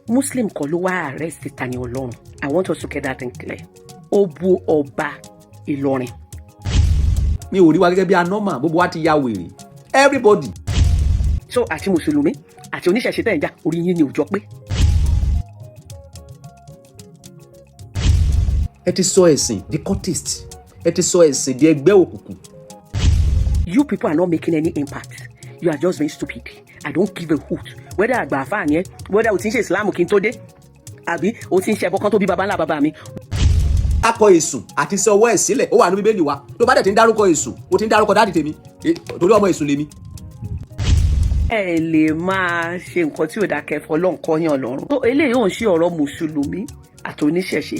Muslim kọ́ ló wá arrest Tani Olohun. I want us to get that in clear. Ó bú ọba Ìlọrin. Mi ò rí wa gẹ́gẹ́ bí anọ́mà, gbogbo wa ti ya wèrè. Everybody. So àti Mùsùlùmí àti oníṣẹ̀ṣe tẹ̀ ń jà orí yín ni ò jọ pé. Ẹ ti sọ ẹ̀sìn di cultist. Ẹ ti sọ ẹ̀sìn di ẹgbẹ́ òkùnkùn. You people are not making any impact. You are just being stupid. I don't give a hoot. Whether àgbà àfáà ni ẹ́, whether o ti ń ṣe Islam kí n tó dé, àbí o ti ń ṣe ẹbọ kan tó bí baba ńlá baba mi. Akọ èsùn àti sọ ọwọ́ ẹ̀ sílẹ̀ ó wà ní Bíbélì wa. Tó bá dẹ̀ ti ń dárúkọ èsùn, o ti ń dárúkọ dáàdì tèmi. Torí ọmọ èsùn lèmi. Ẹ lè máa ṣe nǹkan tí ò dákẹ́ fọlọ́n kọ́yàn lọ́rùn. So eléyìí ò ń ṣe ọ̀rọ̀ Mùsùlùmí àti oníṣẹ̀ṣe.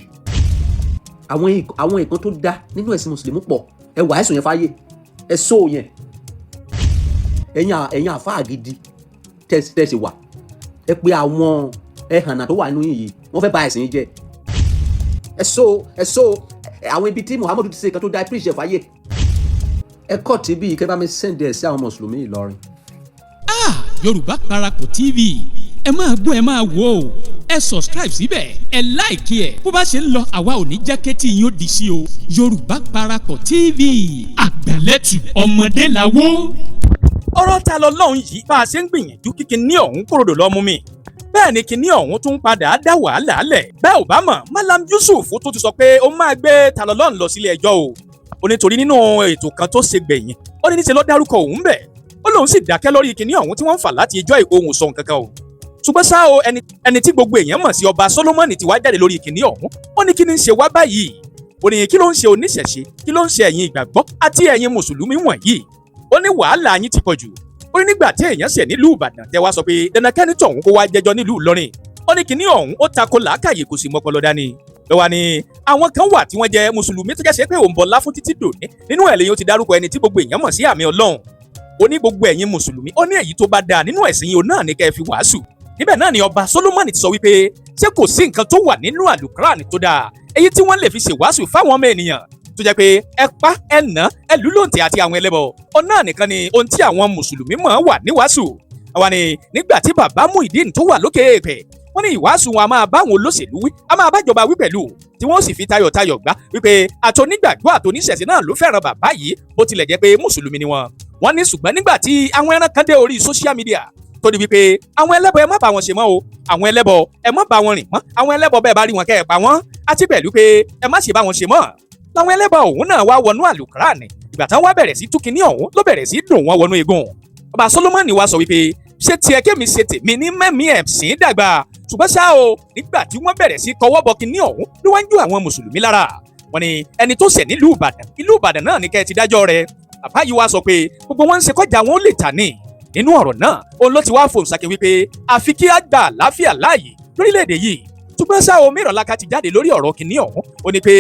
Àwọn nǹkan tó dá nínú ẹ̀sìn Mùsùlùmí pọ̀. Ẹ wà ẹ̀sùn yẹn fáyé. Ẹ sọ yẹn. Ẹ̀yin àfáà gidi tẹ̀sí wà. Ẹ pé àwọn ẹ̀hànà tó wà nínú yìí wọ́n fẹ́ bà ẹ̀sìn yín jẹ́. Ẹ sọ àwọn ibi tí Muhammadu ti ṣe nǹkan tó dá preach fáyé. Ẹ kọ́ tí bí kẹ́ bá mi send ẹ̀ sí àwọn Mùsùlùmí Ìlọrin. Yorùbá Parapọ̀ TV ẹ máa gbọ́ ẹ máa wò ó ẹ subscribe síbẹ̀ ẹ like ẹ bó bá ṣe ń lọ àwa ò ní jẹ́ kétí yín ó di sí o Yorùbá Parapọ̀ TV àgbàlẹ́tù ọmọdé làwọ̀. ọ̀rọ̀ ta lọ lọ́hùn yìí bá a ṣe ń gbìyànjú kí kinní ọ̀hún kúròdò lọ́mú mi bẹ́ẹ̀ ni kinní ọ̀hún tún padà dá wàhálà lẹ̀ bẹ́ẹ̀ ò bá mọ̀ Malam Yusuf tó ti sọ pé ó máa gbé ta lọ lọ́hùn lọ sílé ẹjọ́ o ó nítorí nínú ètò kan tó ṣe gbẹ̀yìn ó ní níṣẹ́ ló dárúkọ òun bẹ̀ ó lóun sì dákẹ́ lórí kinní ọ̀hún tí wọ́n ń fà láti ẹjọ́ ìhòòhùn sọ nǹkan kan o ṣùgbọ́n ṣá o ẹni tí gbogbo èèyàn mọ̀ sí ọba Solomoni ti wá jáde lórí kinní ọ̀hún ó ní kí ni ń ṣe wá báyìí ó ní kí ló ń ṣe oníṣẹ̀ṣe kí ló ń ṣe ẹ̀yin ìgbàgbọ́ àti ẹ̀yin mùsùlùmí wọ̀nyí ó ní wàhálà yín ti pọ̀jù ó ní nígbà tí èèyàn ṣẹ̀ nílùú Ìbàdàn tẹ́ wá sọ pé dandankẹ́ni tọ̀hún kó wá jẹjọ́ nílùú Ìlọrin ó ní kinní ọ̀hún ó tako làákàyè kò sì mọ́pọlọ dání lọ́wọ́ ni àwọn kan wà tí wọ́n jẹ́ mùsùlùmí tó jẹ́ pé òun bọlá fún títí dòní nínú ẹ̀ lẹ́yìn ó ti dárúkọ ẹni tí gbogbo èèyàn mọ̀ sí àmì Ọlọ́run ó ní gbogbo ẹ̀yin mùsùlùmí ó ní èyí tó bá dáa nínú ẹ̀sìn yìí ó náà ní kẹ́ ẹ fi wàásù níbẹ̀ náà ni ọba Solomoni ti sọ wípé ṣé kò sí nǹkan tó wà nínú àlùkùránì tó dáa èyí tí wọ́n lè fi ṣèwàásù fáwọn ọmọ ènìyàn tó jẹ́ pé ẹ pa ẹ nà ẹ lù lóǹtẹ̀ àti àwọn ẹlẹ́bọ ọ náà nìkan ni ohun tí àwọn mùsùlùmí mọ̀ wà ní wàásù àwa ni nígbà tí bàbá Muyideen tó wà lókè èèpẹ̀ wọ́n ní ìwàásù wọn a máa bá àwọn olóṣèlú wí a máa bájọba wí pẹ̀lú tí wọ́n sì fi tayọ̀tayọ̀ gbà wípé àtònígbàgbọ́ àtòníṣẹ̀ṣe náà ló fẹ́ràn bàbá yìí bó tilẹ̀ jẹ́ pé mùsùlùmí ni wọ́n ní ṣùgbọ́n nígbà tí àwọn ẹran kan dé orí social media tó di wípé àwọn ẹlẹ́bọ ẹ má bá wọn ṣe mọ́ o àwọn ẹlẹ́bọ ẹ má bá wọn rìn mọ́ àwọn ẹlẹ́bọ bẹ́ẹ̀ bá rí wọn kẹ́ ẹ pa wọ́n àti pẹ̀lú pé ẹ má ṣe bá wọn ṣe mọ́ làwọn ẹlẹ́bọ ọ̀hún náà wá wọnú àlùkùránì ìgbà tán wá bẹ̀rẹ̀ sí tú kinní ọ̀hún ló bẹ̀rẹ̀ sí dùn wọn wọnú egun ọba Solomoni wá sọ wípé ṣé tiẹ̀ kémi ṣe tèmi ní mẹ́mí ẹ̀ sìn dàgbà ṣùgbọ́n ṣá o nígbà tí wọ́n bẹ̀rẹ̀ sí tọwọ́ bọ kinní ọ̀hún ló wá ń jó àwọn mùsùlùmí lára wọ́n ní ẹni tó ṣẹ̀ nílùú Ìbàdàn náà ní kẹ́ ẹ ti dájọ́ rẹ̀ bàbá yìí wá sọ pé gbogbo wọn ń ṣe kọjá wọn ó lè tà ní nínú ọ̀rọ̀ náà òun ló ti wá fòun ṣàkè wípé àfi kí á gba àlàáfíà láàyè lórílẹ̀‐èdè yìí ṣùgbọ́n ṣá o Mewolaka ti jáde lórí ọ̀rọ̀ kinní ọ̀hún ó ní pé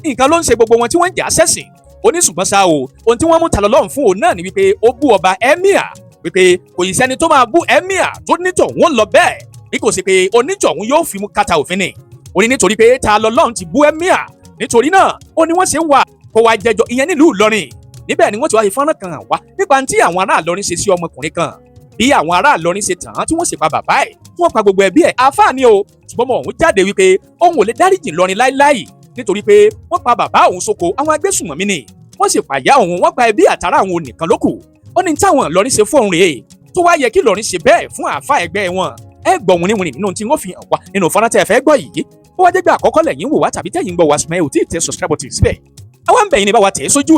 nǹkan ló ń ṣe gbogbo wọn tí wọ́n ń jà sẹ́sìn ó ní ṣùgbọ́n ṣá o ohun tí wọ́n mú ta lọ́lọ́run fún òun náà ni wípé ó bú ọba emir wípé kò yìí sẹ́ni tó máa bú emir tó nítọ̀hún lọ bẹ́ẹ̀ bí kò sí pé onítọ̀hún yóò fi mú kàtà òfin ni ó ní nítorí pé ta lọ́lọ́run ti bú emir nítorí náà ó ní wọ́n ṣe wà kó wá jẹjọ́ ìyẹn nílùú Ìlọrin níbẹ̀ ni wọ́n ti wá fi fọ́nrán kan hàn wá nípa tí àwọn ará Ìlọrin ṣe sí ọmọkùnrin kan bí àwọn ará Ìlọrin ṣe tàn án tí wọ́n sì pa bàbá ẹ̀ tí wọ́n pa gbogbo ẹbí ẹ̀ àáfàá ni o ṣùgbọ́n ọmọ òun jáde wípé òun ò lè dáríjì Ìlọrin láíláì nítorí pé wọ́n pa bàbá òun sóko àwọn agbésùnmọ̀mí ni wọ́n sì pàyà òun wọ́n pa ẹbí àtàrà àwọn onìkan lókù ó ní táwọn Ìlọrin ṣe fóun rèé tó wá yẹ kí Ìlọrin ṣe bẹ́ẹ̀ fún àáfàá ẹgbẹ́ wọn ẹ gbọ́ wìnìwìnì nínú tí wọ́n fi hàn wá nínú fọ́nrán tẹ́ ẹ fẹ́ gbọ́ yìí ó wá jẹ́gbẹ́ àkọ́kọ́ lẹ́yìn wò wá tàbí tẹ́yìn gbọ́ wá ṣùgbọ́n ẹ ò tí ì tẹ subscribe button síbẹ̀ àwa ń bẹ̀ yín ni bá wa tẹ̀ ẹ́ sójú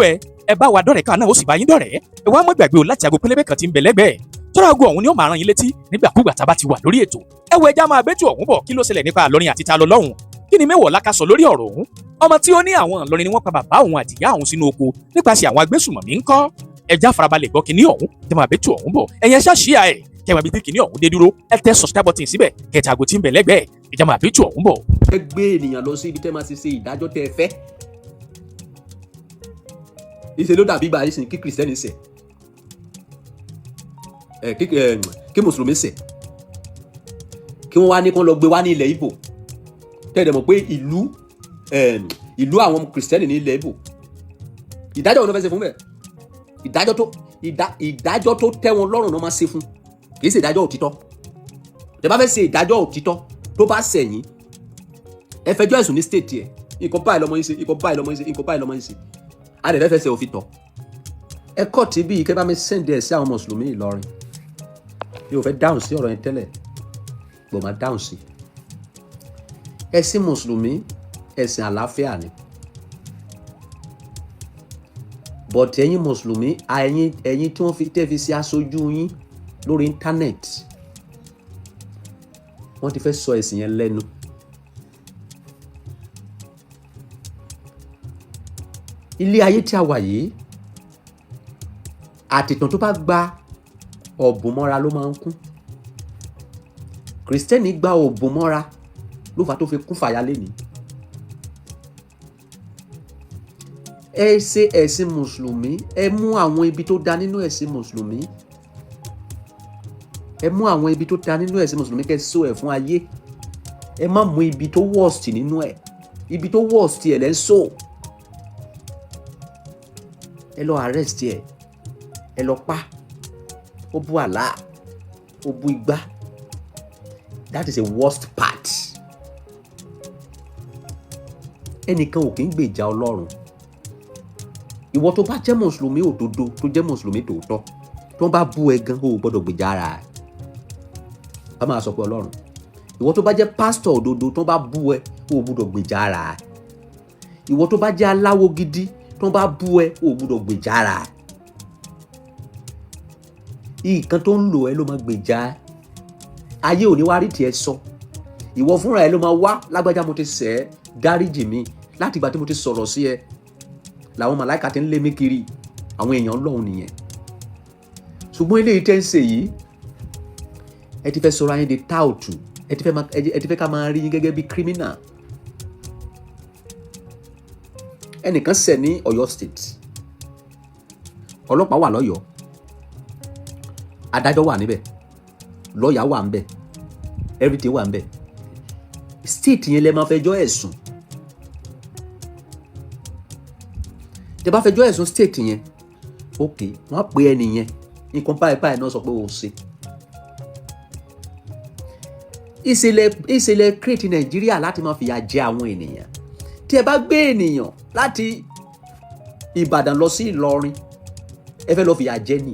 ẹ bá wa dọ̀rẹ́ kan náà ó sì bá yín dọ̀rẹ́ ẹ wá mọ́ gbàgbé o láti aago pélébé kan tí ń bẹ lẹ́gbẹ̀ẹ́ tọ́ra aago ọ̀hún ni ó máa rán yín létí nígbàkúgbà tá a bá ti wà lórí ètò ẹ wo ẹja máa bẹ́tù ọ̀hún bọ̀ kí ló ṣẹlẹ̀ nípa Ìlọrin àti ta lọ lọ́hùn kí ni Mewolaka sọ lórí ọ̀rọ̀ ọ̀hún ọmọ tí ó ní àwọn Ìlọrin ni wọ́n pa bàbá òun àtìyá òun sínú oko nípasẹ̀ àwọn agbésùnmọ̀mí ń kọ́ ẹja farabalẹ̀ gbọ́ kinní ọ̀hún ẹ máa bẹ́tù ọ̀hún bọ̀ ẹ̀yẹn ṣáṣíà ẹ̀ kẹwàá bíi kinní ọ̀hún dé dúró ẹ tẹ subscribe button síbẹ̀ kẹta àgọ́ tí ń bẹ lẹ́gbẹ̀ẹ́ ẹja máa bẹ́tù ọ̀hún bọ̀. Ẹ gbé ènìyàn lọ sí ibi tẹ́ máa ti ṣe ìdájọ́ tẹ́ ẹ fẹ́ ìṣe ló dàbí ìgbà ìsìn kí kìrìsìtẹ́nì ṣẹ̀ kí mùsùlùmí ṣẹ̀ kí wọ́n wá ní kán lọ gbé wá ní ilẹ̀ Ìgbò tẹ́lẹ̀ mọ̀ pé ìlú àwọn kìrìsìtẹ́nì ní ilẹ̀ Ìgbò ìdájọ́ wọn ló fẹ́ ṣe fún bẹ́ẹ̀ ìdájọ́ tó tẹ́ wọn lọ́rùn ló máa ṣe fún kì í ṣe ìdájọ́ òtítọ́ tẹ́ bá fẹ́ ṣe ìdájọ́ òtítọ́ tó bá sẹ̀yìn ẹ fẹjọ́ ẹ̀sùn ní state ẹ̀ nǹkan báyìí lọ́mọ yín ṣe nǹkan báyìí lọ́mọ yín ṣe nǹkan báyìí lọ́mọ yín ṣe adẹ̀fẹ́ fẹsẹ̀ òfin tọ̀ ẹ kọ́ tí bí kẹ́ bá mi sẹ́ndì ẹ̀ sí àwọn mùsùlùmí Ìlọrin mi ò fẹ́ dáhùn sí ọ̀rọ̀ yẹn tẹ́lẹ̀ gbọ́n máa dáhùn sí ẹ̀sìn mùsùlùmí ẹ̀sìn àlàáfíà ni but ẹ̀yin mùsùlùmí ẹ̀yin tí wọ́n fi tẹ́ fi ṣe aṣojú yín lórí íńtánẹ́ẹ̀tì wọ́n ti fẹ́ sọ ẹ̀sìn yẹn lẹ́nu. Ilé ayé tí a wà yìí àtìtàn tó bá gba ọ̀bùn mọ́ra ló máa ń kún. Kristẹni gba ọ̀bùn mọ́ra ló fà tó fi kún fàyà lẹ́ni. Ẹ ṣe ẹ̀sìn mùsùlùmí, ẹ mú àwọn ibi tó da nínú ẹ̀sìn mùsùlùmí. Ẹ mú àwọn ibi tó da nínú ẹ̀sìn mùsùlùmí kẹ́ sọ ẹ̀ fún ayé. Ẹ má mú ibi tó worst nínú ẹ̀. Ibi tó worst ẹ̀ lẹ́ ń sọ. Ẹ lọ arrest ẹ̀. Ẹ lọ pa. Ó bú àlá. Ó bú igbá. That is a worst part. Ẹnìkan ò kí ń gbèjà Ọlọ́run. Ìwọ tó bá jẹ́ mùsùlùmí òdodo tó jẹ́ mùsùlùmí tòótọ́ tó bá bú ẹ gan o gbọ́dọ̀ gbèjà ara ẹ̀. Ká máa sọ pé Ọlọ́run. Ìwọ tó bá jẹ́ pásítọ̀ òdodo tó bá bú ẹ o gbọ́dọ̀ gbèjà ara ẹ̀. Ìwọ tó bá jẹ́ aláwo gidi tó bá bú ẹ o gbọ́dọ̀ gbèjà ara ẹ̀. Ìkan tó ń lò ẹ ló máa gbèjà ẹ. Ayé ò ní wá rí tiẹ̀ sọ. Ìwọ fúnra ẹ ló máa wá lágbájá mo ti ṣẹ̀ ẹ́ dáríjì mi láti ìgbà tí mo ti sọ̀rọ̀ sí ẹ làwọn màláìka ti ń lé mi kiri àwọn èèyàn Ọlọ́run nìyẹn. Ṣùgbọ́n eléyìí tẹ́ ń ṣe yìí ẹ ti fẹ́ sọ̀rọ̀ ayé di táùtù ẹ ti fẹ́ ká máa rí yín gẹ́gẹ́ bí criminal. Ẹnìkan ṣẹ̀ ní Ọ̀yọ́ state ọlọ́pàá wà lọ́yọ̀ọ́ adájọ́ wà níbẹ̀ lọ́ọ̀yà wà níbẹ̀ everything wà níbẹ̀ state yẹn lẹ máa fẹjọ́ ẹ̀sùn. Tẹ́ bá fẹjọ́ ẹ̀sùn state yẹn ok wọ́n á pè ẹni yẹn nǹkan báyìí náà sọ pé o ṣe. ìṣẹ̀lẹ̀ create Nàìjíríà láti máa fìyà jẹ àwọn ènìyàn. Tí ẹ bá gbé ènìyàn láti Ìbàdàn lọ sí Ìlọrin ẹ fẹ́ lọ fìyà jẹ ni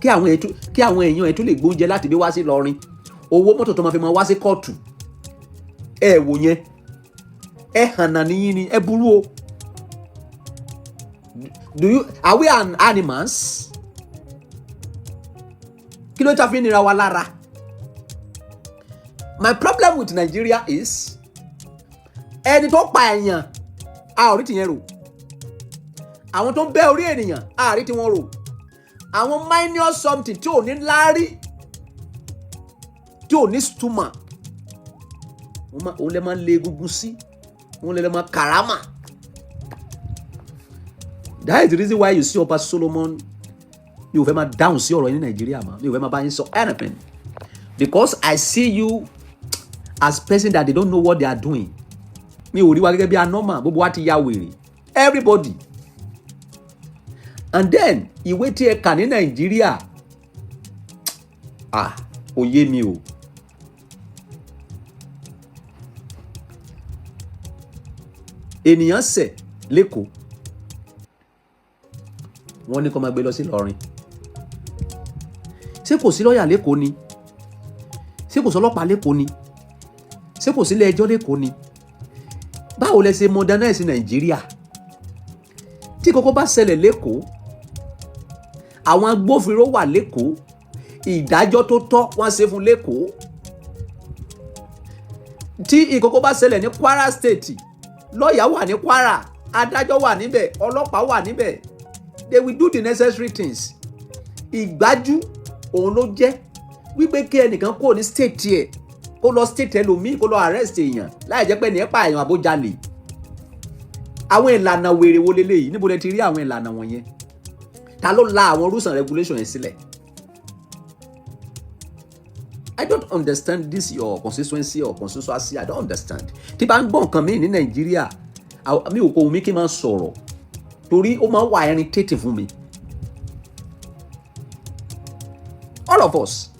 kí àwọn èèyàn ẹ̀ tún lè gbóúnjẹ láti bí wá sí Ìlọrin owó mọ́tò tó máa fi máa wá sí kóòtù ẹ wò yẹn ẹ hànà níyìn ni ẹ burú o. Are we animals? Kí ló ta fi nira wa lára? My problem with Nigeria is ẹni tó pa èèyàn a ò rí tìyẹn rò. Àwọn tó ń bẹ́ orí ènìyàn a rí tiwọn rò. Àwọn minor something tí ò ní láárí tí ò ní stomach òun lè máa lé egungun sí òun lè máa kàrámà. That is the reason why you see Ọba Solomon mi ò fẹ́ máa dáhùn sí ọ̀rọ̀ yín ní Nàìjíríà mọ́ mi ò fẹ́ máa bá yín sọ anything because I see you as person that they don't know what they are doing. Mi ò rí wa gẹ́gẹ́ bí anormal gbogbo wa ti ya wèrè everybody. And then ìwé tí ẹ kà ní Nàìjíríà ó yé mi o. Ènìyàn ṣẹ̀ lẹ́kọ̀ọ́ wọ́n ní kó máa gbé lọ sí Ìlọrin. Ṣé kò sí lọ́ọ̀yà lẹ́kọ̀ọ́ ni? Ṣé kò sí ọlọ́pàá lẹ́kọ̀ọ́ ni? Ṣé kò sí ilé ẹjọ́ lẹ́kọ̀ọ́ ni? Báwo lẹ ṣe modernize Nàìjíríà? Tí kókó bá ṣẹlẹ̀ lẹ́kọ̀ọ́ àwọn agbófinró wà lẹ́kọ̀ọ́ ìdájọ́ tó tọ́ wọ́n ṣe fún lẹ́kọ̀ọ́. Tí ìkókó bá ṣẹlẹ̀ ní Kwara State lọ́ọ̀yà wà ní Kwara adájọ́ wà níbẹ̀ ọlọ́pàá wà níbẹ̀. They will do the necessary things. Ìgbájú òun ló jẹ́ wípé kí ẹnìkan kó ní state ẹ̀ kó lọ state ẹlòmíì kó lọ arrest èèyàn láì jẹ́ pé ní ẹ̀ pa èèyàn àbójalè. Àwọn ìlànà wèrè wo leléyìí níbo lẹ ti rí àwọn ìlànà wọ̀nyẹn? Ta ló la àwọn rules and regulations yẹn sílẹ̀? I don't understand this your constituency or constituency. I don't understand. Tí bá ń gbọ́ nǹkan mi ní Nàìjíríà mi ò kò wù mí kí n máa sọ̀rọ̀ torí ó máa ń wà irritating fún mi. All of us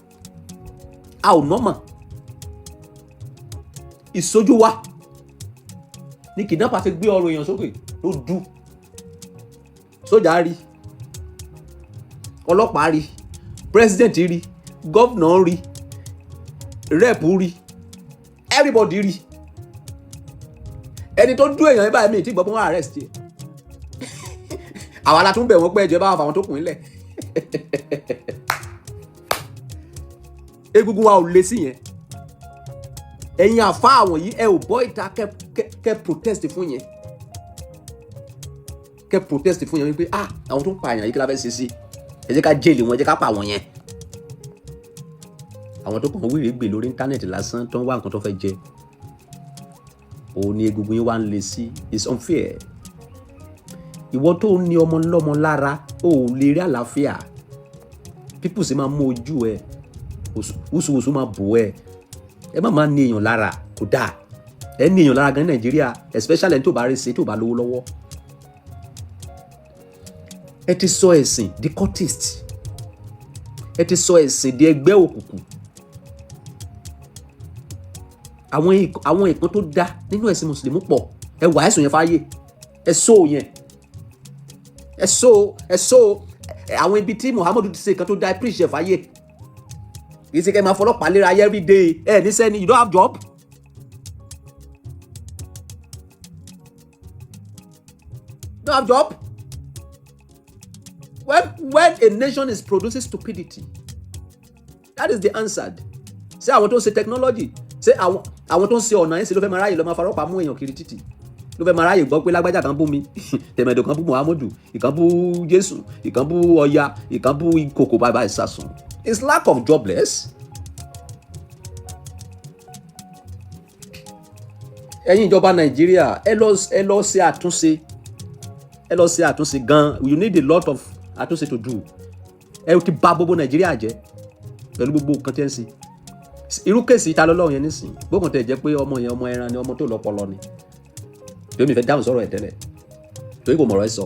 a ò normal ìsojú wa ní kidnapper fi gbé ọrùn èèyàn sókè ló dù, sójà rí, ọlọ́pàá rí, president rí, governor rí, rep rí, everybody rí. Ẹni tó dú èèyàn báyìí mi tí gbọ́ pé wọ́n arrest ẹ̀. Àwa la tún bẹ̀ wọ́n pé ẹjọ́ bá wọn fà wọn tó kùn nílẹ̀. Egungun wa ò lé sí yẹn. Ẹ̀yin àfa àwọn yìí ẹ ò bọ́ ìta kẹ́ protest fún yẹn. Kẹ́ protest fún yẹn wípé àwọn tó ń pa àyàn yìí kí la fẹ́ ṣe sí. Ẹ jẹ́ ká jẹ́lì wọn, ẹ jẹ́ ká pa àwọn yẹn. Àwọn tó kàn wíìrì gbè lórí íńtánẹ́ẹ̀tì lásán tó ń wá nǹkan tó fẹ́ jẹ. Òun ni egungun yín wá ń le sí. It's unfair. Ìwọ tó ní ọmọ lọ́mọ lára ò lè rí àlàáfíà. People sì máa mú ojú ẹ, wùsùwùsù máa bò ẹ. Ẹ má máa ní èèyàn lára, kò dáa. Ẹ ní èèyàn lára gan ní Nàìjíríà, especially ẹni tó bá rí ṣe, tó bá lówó lọ́wọ́. Ẹ ti sọ ẹ̀sìn di cultist. Ẹ ti sọ ẹ̀sìn di ẹgbẹ́ òkùnkùn. Àwọn ìkan tó dá nínú ẹ̀sìn mùsùlùmí pọ̀. Ẹ wà ẹ̀sùn yẹn fáyé. Ẹ sọ yẹn. Ẹ sọ àwọn ibi tí Muhammadu ti ṣe kan tó dá ẹ preach ẹ fáyé. Kì í ṣe kẹ́ máa fọlọ́pàá léra ayé every day. Ẹ ní sẹ́ni, you don't have job. You don't have job. When a nation is producing stupidity, that is the answer. Ṣé àwọn tó ń ṣe technology, ṣé àwọn tó ń ṣe ọ̀nà yẹn ṣe ló fẹ́ máa ráyè lọ máa farọ́pàá mú èèyàn kiri títì, ló fẹ́ máa ráyè gbọ́ pé lágbájá kan bú mi, tẹ̀mẹ̀dọ̀ kan bú Muhammadu, ìkan bú Jésù, ìkan bú Ọya, ìkan bú ìkòkò bàbá ìsásùn. It's lack of jobless. Ẹ̀yin ìjọba Nàìjíríà, ẹ lọ ṣe àtúnṣe. Ẹ lọ ṣe àtúnṣe gan. You need a lot of àtúnṣe to do. Ẹ ti bà gbogbo Nàìjíríà jẹ́ pẹ̀lú gbogbo nǹkan tí ẹ ń ṣe. Irú kéèsì ìta lọ́lọ́run yẹn nísìn. Gbogbo tẹ̀ jẹ́ pé ọmọ yẹn ọmọ ẹran ni, ọmọ tó lọ́pọlọ ni. Torí mi fẹ́ dáhùn sọ̀rọ̀ ẹ̀ tẹ́lẹ̀. Torí kò mọ̀rọ̀ ẹ sọ.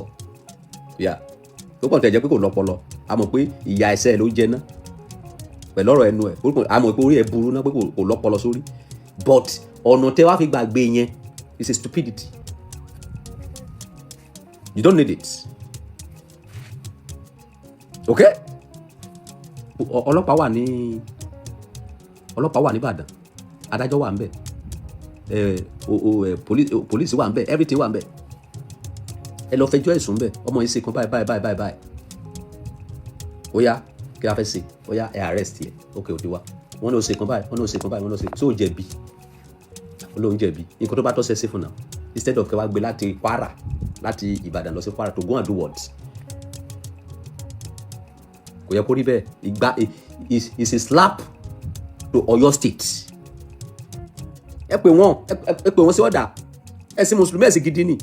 Gbogbo tẹ̀ jẹ́ pé kò lọ́pọlọ. A mọ̀ pé ìyá ẹsẹ̀ ló jẹ ná. Pẹ̀lú ọ̀rọ̀ ẹnu ẹ̀. A mọ̀ pé orí ẹ̀ burú ná pé kò lọ́pọlọ sórí. But ọ̀nà tẹ́ wá fi gbàgbé yẹn is a stupidity. You don't need it. Okay? Ọlọ́pàá wà ní Ìbàdàn, adájọ́ wà ńbẹ̀, police wà ńbẹ̀, everything wà ńbẹ̀. Ẹ lọ fẹjọ́ ẹ̀sùn ńbẹ̀, ọmọ yìí ṣe kan báyìí. Ó yá, kí la fẹ́ ṣe? Ó yá, ẹ arrest yẹ. Okay, ó ti wá. Wọ́n ní ó ṣe kan báyìí, wọ́n ní ó ṣe kan báyìí, wọ́n ní ó ṣe. Ṣé ó jẹ̀bi? Olóhùn jẹ̀bi. Nǹkan tó bá tọ́ sẹ́sẹ́ fún náà. Instead of kẹ́ wá gbé láti Kwara, láti Ìbàdàn lọ sí Kwara to go and do what? Kò yẹ kó rí bẹ́ẹ̀. It's a slap to Ọ̀yọ́ state. Ẹ pè wọ́n sí ọ̀dà. Ẹ̀sìn mùsùlùmí ẹ̀sìn gidi ni.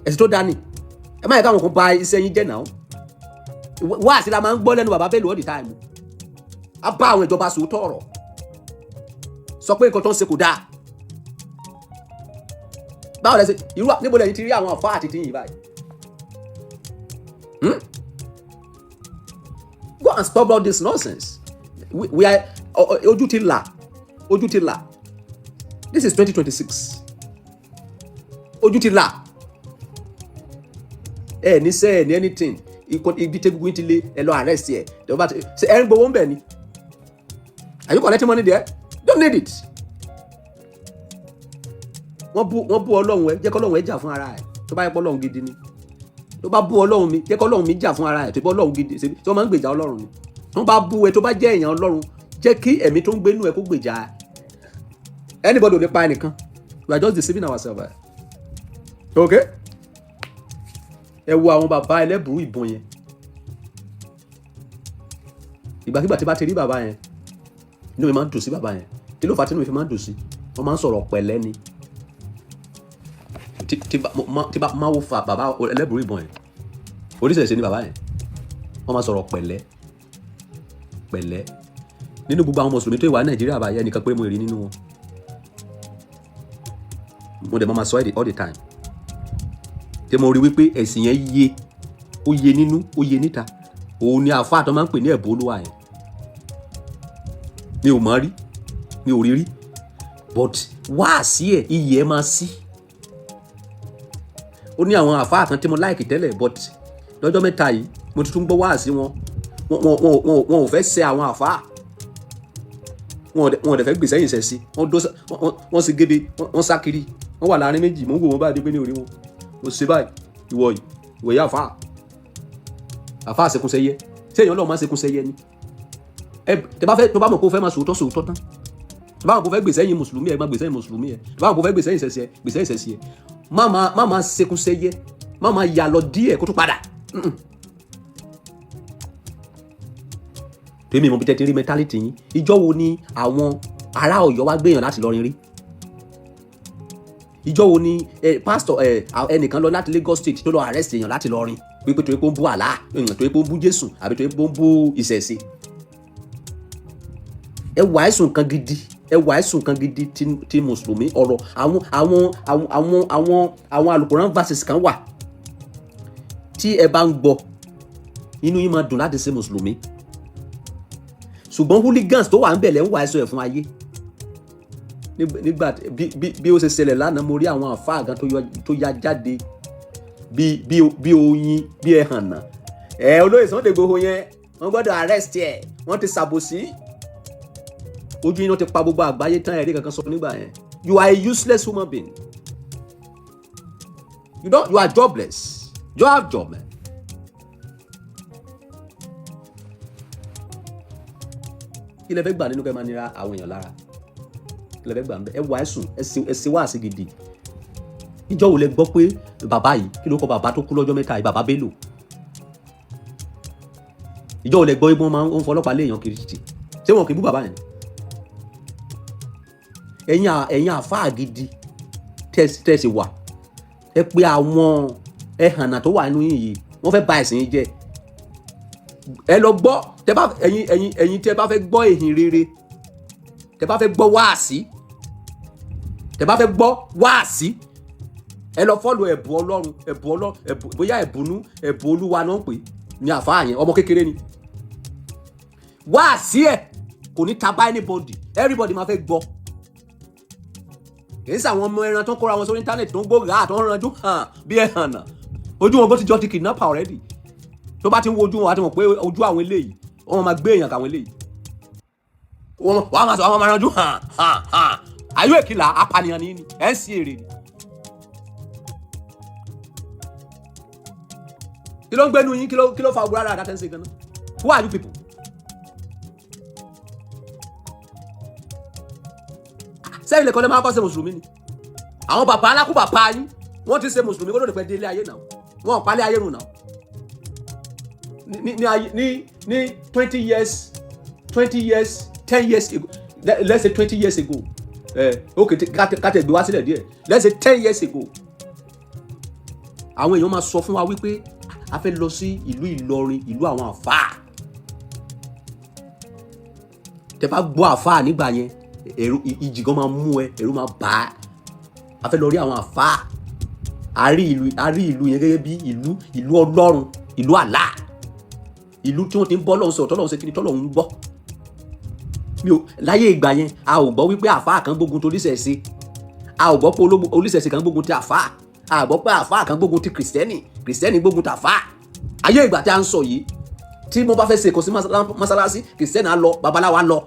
Ẹ̀sìn tó dá ni. Ẹ má yẹ káwọn kan bà iṣẹ́ yín jẹ́ náà. Wá àti la máa ń gbọ́ lẹ́nu bàbá Bello all the time. A bá àwọn ìjọba sòótọ́ ọ̀rọ̀. Sọ pé nǹkan tó ń ṣe kò dáa. Báwo lẹ ṣe níbo lẹ́yìn ti rí àwọn àfáà àti tìyìn báyìí? Go and stop all this nonsense. We are ojú ti là. This is 2026. Ojú ti là. Ẹ ní sẹ́ ẹ ní anything. Ibi tẹ́gbùgbù ti lé ẹ lọ arrest ẹ. Ṣé ẹ ń gbowó ń bẹ̀ ni? Are you collecting money there? Don't need it. Wọ́n bú Ọlọ́run ẹ, jẹ́ kí Ọlọ́run ẹ jà fún ara ẹ̀. Tó bá yẹ pé Ọlọ́run gidi ni. Tó bá bú Ọlọ́run mi, jẹ́ kí Ọlọ́run mi jà fún ara ẹ̀. Tó bá Ọlọ́run gidi, tí wọ́n máa ń gbèjà Ọlọ́run ni. Tó bá bú ẹ, tó bá jẹ́ èèyàn Ọlọ́run, jẹ́ kí ẹ̀mí tó ń gbénú ẹ kó gbèjà ẹ. Anybody ò lè pa ẹnìkan. We are just deceiving ourselves. Okay? Ẹ wo àwọn bàbá ẹlẹ́bùrú ìbọn yẹn. Ìgbàkígbà tí bá ti rí bàbá yẹn, inú mi máa ń dùn sí bàbá yẹn. Kí ló fà tí inú mi fi máa ń dùn sí? Wọ́n máa ń sọ̀rọ̀ pẹ̀lẹ́ ni. Tí bá máa wo fa bàbá ẹlẹ́bùrú ìbọn yẹn, oríṣiríṣi ni bàbá yẹn. Wọ́n máa sọ̀rọ̀ pẹ̀lẹ́. Nínú gbogbo àwọn mùsùlùmí tó wà Nàìjíríà báyẹn nìkan pé mo rí nínú wọn. Mo dẹ̀ máa sọ all the time. Tí mo rí wípé ẹ̀sìn yẹn ó yé nínú, ó yé níta. Òun ni àfáà tó máa ń pè ní ẹ̀bùn Olúwa yẹn. Mi ò mọ̀ rí, mi ò rí. but wáàsí ẹ̀ iyì ẹ̀ máa sí. Ó ní àwọn àfáà kan tí mo láìkì tẹ́lẹ̀ but lọ́jọ́ mẹ́ta yìí mo tuntun gbọ́ wáàsí wọn ò fẹ́ ṣe àwọn àfáà, wọn ò dẹ̀ fẹ́ gbèsè yìí ṣẹ̀ sí, wọ́n sì gédé, wọ́n sá kiri, wọ́n wà láàrin méjì, mo ń wò wọ́n báyìí pé ní orí wọn mo ṣe báyìí ìwọ yà àfáà ṣekúnṣẹyẹ ṣé èèyàn lọ́ọ́ máa ṣekúnṣẹyẹ ni. tó bá mọ̀ kó fẹ́ máa sòótọ́ tán, tó bá mọ̀ kó fẹ́ gbèsè yìí mùsùlùmí ẹ̀ máa gbèsè yìí mùsùlùmí ẹ̀, tó bá mọ̀ kó fẹ́ gbèsè yìí ṣẹ̀ṣẹ̀ ẹ̀ má máa ṣekúnṣẹyẹ, má máa yà lọ díẹ̀ kó tó padà. tèmi mo bí tẹ́tí rí mentality yín. Ìjọ́ wo ni àwọn ará Ọ̀yọ́ wá gbéyàn láti Ìlọrin rí? Ìjọ́ wo ni pastor ẹnìkan lọ láti Lagos State tó lọ arrest èèyàn láti Ìlọrin pípé torí pé ó ń bú Allah, torí pé ó ń bú Jésù àbí torí pé ó ń bú ìṣẹ̀ṣe? ẹ wàásù kan gidi tí mùsùlùmí ọ̀rọ̀ àwọn Al-Quran verses kan wà tí ẹ bá ń gbọ́ inú yín máa dùn láti ṣe mùsùlùmí, ṣùgbọ́n hooligans tó wà ń bẹ̀lẹ̀ ń wàásù ẹ̀ fún ayé. Nígbà bí ó ṣe ṣẹlẹ̀ lánàá mo rí àwọn àfáà gan tó ya jáde bí oyin bí ẹhànnà. Olóyè Sunday Igboho yẹn wọ́n gbọ́dọ̀ arrest ẹ̀, wọ́n ti ṣàbòsí, ojú iná ti pa gbogbo àgbáyé tán ẹ̀rí kankan sọ nígbà yẹn. You are a useless human being. You are jobless. You have job, man. Kí lẹ fẹ́ gbà nínú kẹ́ máa nira àwọn èèyàn lára? Kí lẹ fẹ́ gbà ń bẹ? Ẹ wà ẹ̀sùn ẹ ṣe wá sí gidi. Ìjọ́ wo lẹ gbọ́ pé bàbá yìí kí ló kọ bàbá tó kú lọ́jọ́ mẹ́ta yìí, bàbá Bello? Ìjọ́ wo lẹ gbọ́ pé wọ́n máa ń fọlọ́pàá lé èèyàn kiri títì? Ṣé wọn kì í bú bàbá yẹn? Ẹ̀yin àfáà gidi tẹ́sí wà, ẹ pé àwọn ẹ̀hànà tó wà nínú yìí wọ́n fẹ́ bà ẹ̀sìn yín jẹ́. Ẹ lọ gbọ́ ẹ̀yin tẹ́ bá fẹ́ gbọ́ ìhìn rere, tẹ́ bá fẹ́ gbọ́ wáàsí, ẹ lọ fọ́lù ẹ̀bùn Ọlọ́run bóyá ẹ̀bùn Olúwa náà ń pè ní àfáà yẹn, ọmọ kékeré ni. Wáàsí ẹ̀ kò ní tabá anybody, everybody máa fẹ́ gbọ́. Kì í sàwọn ọmọ ẹran tó ń kóra wọn sórí íńtánẹ̀tì tó ń gbóògà tó ń ranjú hàn bí ẹ hàn náà, ojú wọn bó ti jọ ti kidnapper already. Tó bá ti ń wo ojú wọn àti mọ̀ pé ojú àwọn eléyìí wọ́n máa gbé èèyàn kàwọn eléyìí, wọ́n máa sọ àwọn máa ranjú hàn. Ayé èkìlá apànìyàn ni ẹ̀ ń sí èrè ni. Kí ló ń gbénu yín? Kí ló fa ogun rárá àdá tẹ́ǹsì gan-an? Who are you people? Sẹ́yìn lè kọ́ lé máa kọ́ ṣe mùsùlùmí ni. Àwọn bàbá alákùbàbá yín wọ́n ti ṣe mùsùlùmí kó ló dé pẹ́ dé ilé ayé náà, wọ́n ò palẹ̀ ayé rùn náà. Ní 20 years 10 years ago, let's say 20 years ago, okay kátẹ̀ gbé wá sílẹ̀ díẹ̀, let's say 10 years ago, àwọn èèyàn máa sọ fún wa wípé a fẹ́ lọ sí ìlú Ìlọrin, ìlú àwọn àfáà. Tẹ́ bá gbọ́ àfáà nígbà yẹn ẹ̀rù ìjì gan máa mú ẹ, ẹ̀rù máa bà á. A fẹ́ lọ rí àwọn àfáà. A rí ìlú yẹn gẹ́gẹ́ bí ìlú Ọlọ́run, ìlú Allah, ìlú tí wọ́n ti ń bọ́ lọ́hùn sọ̀rọ̀ tọ́lọ́hùn ṣe kí ni tọ́lọ́hùn ń gbọ́. Láyé ìgbà yẹn a ò gbọ́ wípé àfáà kan gbógun ti oníṣẹ̀ṣe, a ò gbọ́ pé oníṣẹ̀ṣe kan gbógun ti àfáà, a gbọ́ pé àfáà kan gbógun ti kìrìsìtẹ́nì gbógun ti àfáà. Ayé ìgbà tí a ń sọ yìí, tí mo bá fẹ́ ṣe èkó sí mọ́sálásí, kìrìsìtẹ́nì á lọ, babaláwo á lọ.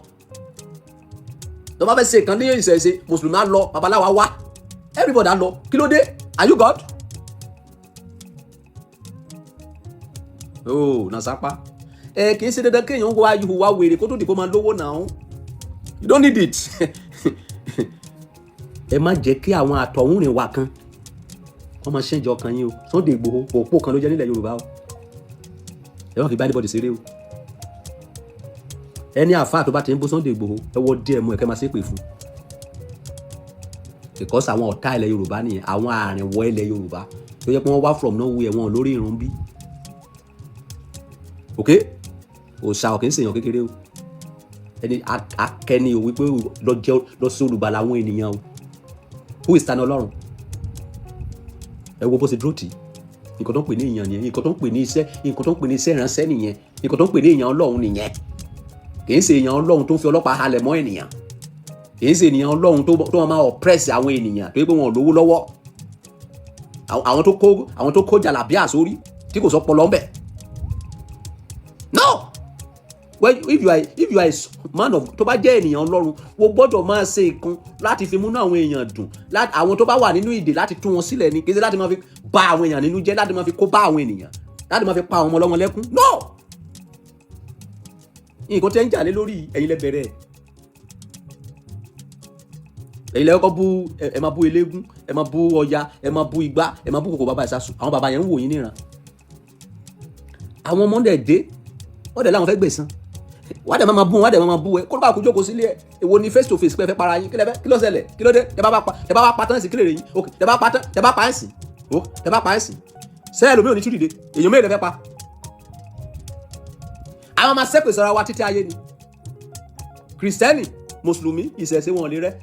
Tó bá fẹ́ ṣe ìkan ní ìṣẹ̀ṣe, mùsùlùmí á lọ, babaláwo á wá, everybody á lọ. Kí ló dé? Are you God? Nasapa. Kì í ṣe dandan kéèyàn wá wèrè kó tó di kó máa lówó náà. You don't need it. Ẹ má jẹ́ kí àwọn àtọ̀húnrìn wa kan wọ́n máa ṣẹ́jọ ọkàn yín o. Sunday Igboho òpó kan ló jẹ́ nílẹ̀ Yorùbá o. Ẹ wọ́n kì í bá anybody ṣeré o. Ẹni àfáà tó bá ti ń bó Sunday Igboho ẹ wọ díẹ̀ mú ẹ̀kẹ́ máa ṣépè fún. Because àwọn ọ̀tá ilẹ̀ Yorùbá nìyẹn, àwọn àrìnwọ̀ ilẹ̀ Yorùbá tó yẹ pé wọ́n wá from nowhere wọn lórí irun bí. Ok? Òòṣà ọ̀kẹ́ ń ṣèyàn kékeré o. Ẹni akẹ́ni o wípé lọ sí olùgbàlà àwọn ènìyàn o. Who is Tani Ọlọ́run? Ẹ wo bó ṣe dúró tì í. Nǹkan tó ń pè ní èèyàn nìyẹn, nǹkan tó ń pè ní iṣẹ́ ìránṣẹ́ nìyẹn, nǹkan tó ń pè ní èèyàn Ọlọ́run nìyẹn. Kì í ṣe èèyàn Ọlọ́run tó ń fi ọlọ́pàá halẹ̀ mọ́ ènìyàn. kì í ṣe ènìyàn Ọlọ́run tó máa oppress àwọn ènìyàn tó yẹ pé wọn ò lówó lọ́wọ́, àwọn tó kó jàlábíà sórí tí kò sọ pọlọ ńbẹ. No, well, if you are a man of, tó bá jẹ́ ènìyàn Ọlọ́run, wo gbọ́dọ̀ máa ṣe nǹkan láti fi múnú àwọn èèyàn dùn, àwọn tó bá wà nínú ìdè láti tú wọn sílẹ̀ ni, kì í ṣe láti máa fi bà àwọn èèyàn nínú jẹ́, láti máa fi kó bá àwọn ènìyàn, láti máa fi pa àwọn ọmọ ọlọ́mọ lẹ́kún. No, nǹkan tẹ́ ń jà lé lórí ẹ̀yin lẹ bẹ̀rẹ̀, ẹ̀yin lẹ kọ́kọ́ bú, ẹ máa bú eléégún, ẹ máa bú Ọya, ẹ máa bú Igbá, ẹ máa bú kòkò bàbá ìsásùn. Àwọn bàbá yẹn ń wò yín níran. Àwọn ọmọ dẹ̀ dé, wọ́n dẹ̀ láwọn fẹ́ gbẹ̀san, wọ́n dẹ̀ máa bú wọn, wọ́n dẹ̀ máa bú ẹ, kó ló bá kú jókòó sílé ẹ. Èwo ni face to face pé ẹ fẹ́ para yín, kí ló ṣẹlẹ̀, kí ló dé, tẹ bá wá pa tán sí, kí lè rè yín, ok, tẹ bá pa ẹ̀sìn, tẹ bá pa ẹ̀sìn, sẹ́yìn lómi ò ní tú dìde, èèyàn mélòó fẹ́ pa. Àwọn máa sẹ́pẹ̀ sọ́ra wa títí ayé ni. Kìrìsìtẹ́nì, Mùsùlùmí, ìṣẹ̀ṣe wọn ò lè rẹ́.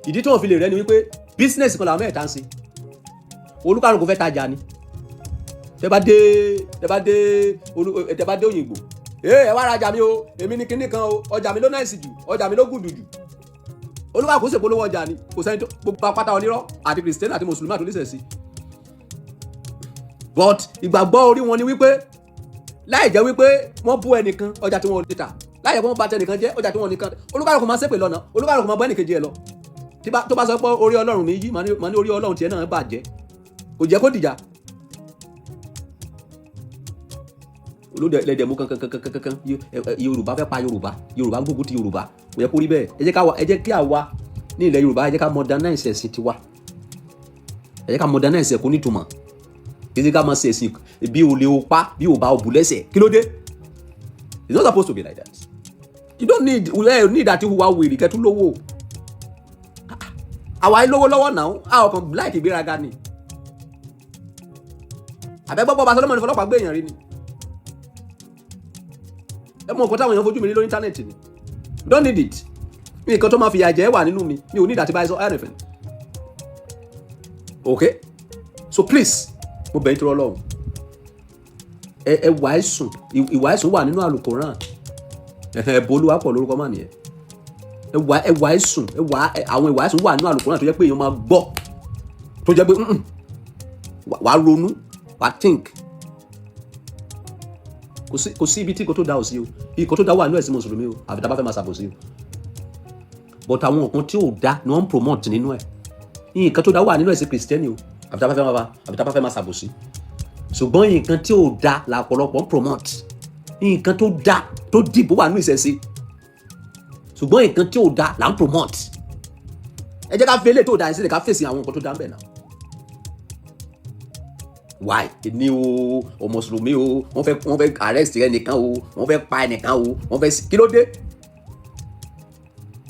Ìdí tí wọ́n fi lè rẹ́ ni wípé business kan làwọn mẹ́ta ń ṣe. Olúkálùkù fẹ́ tajà ni. Tẹ́ bá dé Òyìnbó, ẹ wá rajà mi o, èmi ni kinní kan o, ọjà mi ló náìsì jù, ọjà mi ló gùdù jù. Olúkálùkù ṣe polówó ọjà ni, kò sẹ́ni tó gbogbo apáta onírọ́ àti Kìrìsìtẹ́nì àti Mùsùlùmí àti oníṣẹ̀ṣe. But ìgbàgbọ́ orí wọn ni wípé láì jẹ́ wípé wọ́n bú ẹnìkan ọjà tí wọ́n lè tà, láì jẹ́ wọ́n bá tẹnìkan jẹ́ ọjà tí wọ́n nìkan, olúkálùkù máa ṣépè lọ́nà, olúkálùkù máa bọ́ ẹnìkejì ẹ lọ. Tó bá sọ pé orí Ọlọ́run mi yí, màá ní orí Ọlọ́run tiẹ̀ náà bàjẹ́, kò jẹ́ kó dìjà. Olódẹ̀lẹ̀dẹ̀ mú kankan, Yorùbá fẹ́ pa Yorùbá ń gbógun ti Yorùbá, kò yẹ kó rí bẹ́ẹ̀. Ẹ jẹ́ kí àwa ní ilẹ̀ Yorùbá, ẹ jẹ́ ká modernize ẹ̀sìn tiwa, ẹ jẹ́ ká modernize ẹ̀kọ́ nítumọ̀, kì í ṣe ká máa ṣe ẹ̀sìn bí olè o pa, bí o bá o bù lẹ́sẹ̀, kí ló dé? It's not supposed to be like that. You don't need àti hùwà wèrè kẹ́tù lówó. Àwa lówó lọ́wọ́ náà, àwọn kan láìkì ìgbéraga ni. Àbẹ́gbọ́gbọ́ bá Solomon fọlọ́pàá gbé èèyàn rí ni. Ẹ mọ̀ nǹkan táwọn èèyàn fojú mi rí lórí íńtánẹ́ẹ̀tì ni. You don't need it. Nǹkan tó máa fi ìyà jẹ wà nínú mi ò ní ìdàtí báyìí sọ anything. Okay? So please, mo bẹ̀ yín tó Ọlọ́run. Ẹ wàásùn, ìwàásùn wà nínú àlùkòrán. Ẹ̀bùn Olúwa pọ̀ lórúkọ máa nìyẹn. Ẹ wàásùn, àwọn ìwàásùn wà nínú àlùkòrán tó jẹ́ pé èèyàn máa gbọ́, tó jẹ́ pé wàá ronú, wàá think. Kò sí ibi tí kò tó dá ò sí o, ikọ̀ tó dá wà nínú ẹ̀sìn Mùsùlùmí o, àfi tá bá fẹ́ máa ṣàbòsí o. But àwọn nǹkan tí ò dá ni wọ́n ń promote nínú ẹ̀. Nǹkan tó dá wà nínú ẹ̀sìn Kìrìsìtẹ́nì o, àfi tá bá fẹ́ máa ṣàbòsí. Ṣùgbọ́n nǹkan tí ò dá la ọ̀pọ̀lọpọ̀ ń promote. Nǹkan tó dá tó dìbò wà nínú ìṣẹ̀ṣe. Ṣùgbọ́n nǹkan tí ò dá là ń promote. Ẹ jẹ́ ká fi eléyìí tó dá sílẹ̀ ká fèsì àwọn nǹkan tó dá ń bẹ̀ náà. Why? Ní o Mùsùlùmí o, wọ́n fẹ́ arrest ẹnìkan o, wọ́n fẹ́ pa ẹnìkan o, wọ́n fẹ́ kí ló dé?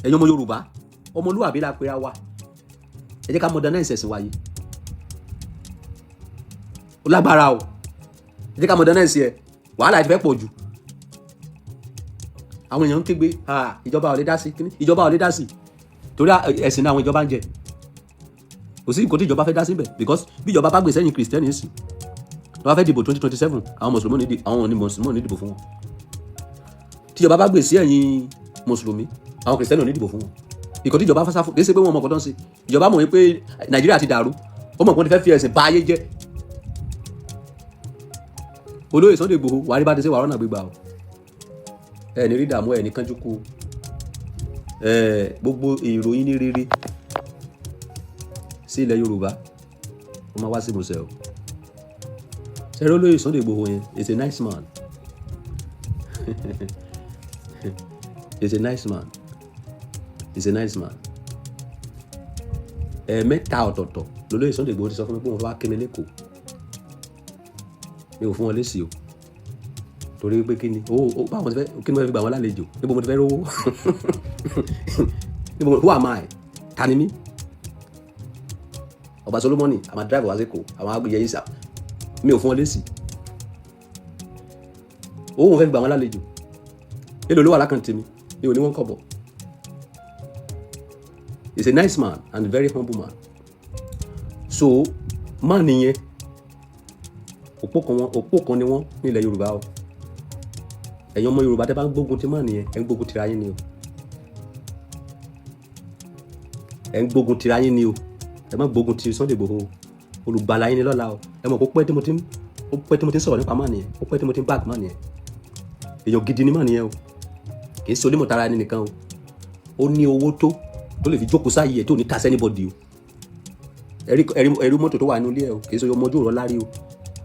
Ẹ̀yin ọmọ Yorùbá, ọmọlúwàbí la pera wa. Ẹ jẹ́ ká modernize ẹ̀sìn wa yìí. Ó lágbára o. Ẹ jẹ́ ká modernize ẹ̀. Wàhálà ti fẹ́ pọ̀ jù. Àwọn èèyàn ń kígbe, ìjọba ò lè dá sí, ìjọba ò lè dá sí. Torí ẹ̀sìn náà àwọn ìjọba ń jẹ. Kò sí nǹkan tí ìjọba fẹ́ dá síbẹ̀, because bí ìjọba bá gbé sẹ́yìn Kìrìsìtẹ́nì sí, wọ́n fẹ́ dìbò 2027, àwọn Mùsùlùmí ní dìbò fún wọn. Tí ìjọba bá gbé sí ẹ̀yìn Mùsùlùmí, àwọn Kìrìsìtẹ́nì ò ní dìbò fún wọn. Ìkọ̀ tí ìjọba fásá fún, kì í ṣe pé wọ́n mọ̀ nǹkan tó ń ṣe. Ìjọba mọ̀ pé Nàìjíríà ti dàrú, ó mọ̀ pé wọ́n ti fẹ́ fi ẹ̀sìn bà ayé jẹ́. Olóyè Sunday Igboho, wàá rí bá ti ṣe wàá rọ́nà gbégbá o. Ẹ ní rí dààmú, ẹ ní kánjú kú. Gbogbo ìròyìn ní rere sí ilẹ̀ Yorùbá, ó máa wá sí ìmúṣẹ o. Ṣẹ́rí Olóyè Sunday Igboho yẹn, is a nice man. Is a nice man. Is a nice man. Mẹ́ta ọ̀tọ̀ọ̀tọ̀ lólóyè Sunday Igboho ti sọ fún mi pé wọ́n wá kí mi lẹ́kọ̀ọ́. Mi ò fún wọn lésì o. Torí pé kí ni? Báwọn ti fẹ́, kí ni wọ́n fi gbà wọ́n lálejò? Níbo mo ti fẹ́ rówó? Who am I? Tani mí? Ọba Solomoni, àwọn drive wá sẹ́kọ̀ọ́, àwọn agbèyẹ yìí sà. Mi ò fún wọn lésì. Owó wọn fẹ́ gbà wọ́n lálejò. Èlò ló wà lákàntì mi, mi ò ní wọ́n kọ́bọ̀. He's a nice man and a very humble man. So, man nìyẹn, òpó kan ni wọ́n ní ilẹ̀ Yorùbá o. Ẹ̀yin ọmọ Yorùbá tẹ́ bá ń gbógun ti man nìyẹn, ẹ̀ ń gbógun tira yín ni o. ẹ̀ ń gbógun tira yín ni o ẹ má gbógun ti Sunday Igboho olùgbàlà yín ni lọ́la o ẹ mọ̀ kó pẹ́ tí mo ti ń sọ̀rọ̀ nípa máa nìyẹn ó pẹ́ tí mo ti ń báàgì máa nìyẹn èèyàn gidi ni máa nìyẹn o kì í ṣe onímọ̀ tara ẹni nìkan o ó ní owó tó lè fi jókòó sáyé ẹ̀ tó ní tasẹ́ anybody o ẹ̀rí mọ́tò tó wà nínú ilé ẹ̀ o kì í ṣe ọmọ ojú ọ̀rọ̀ lárí o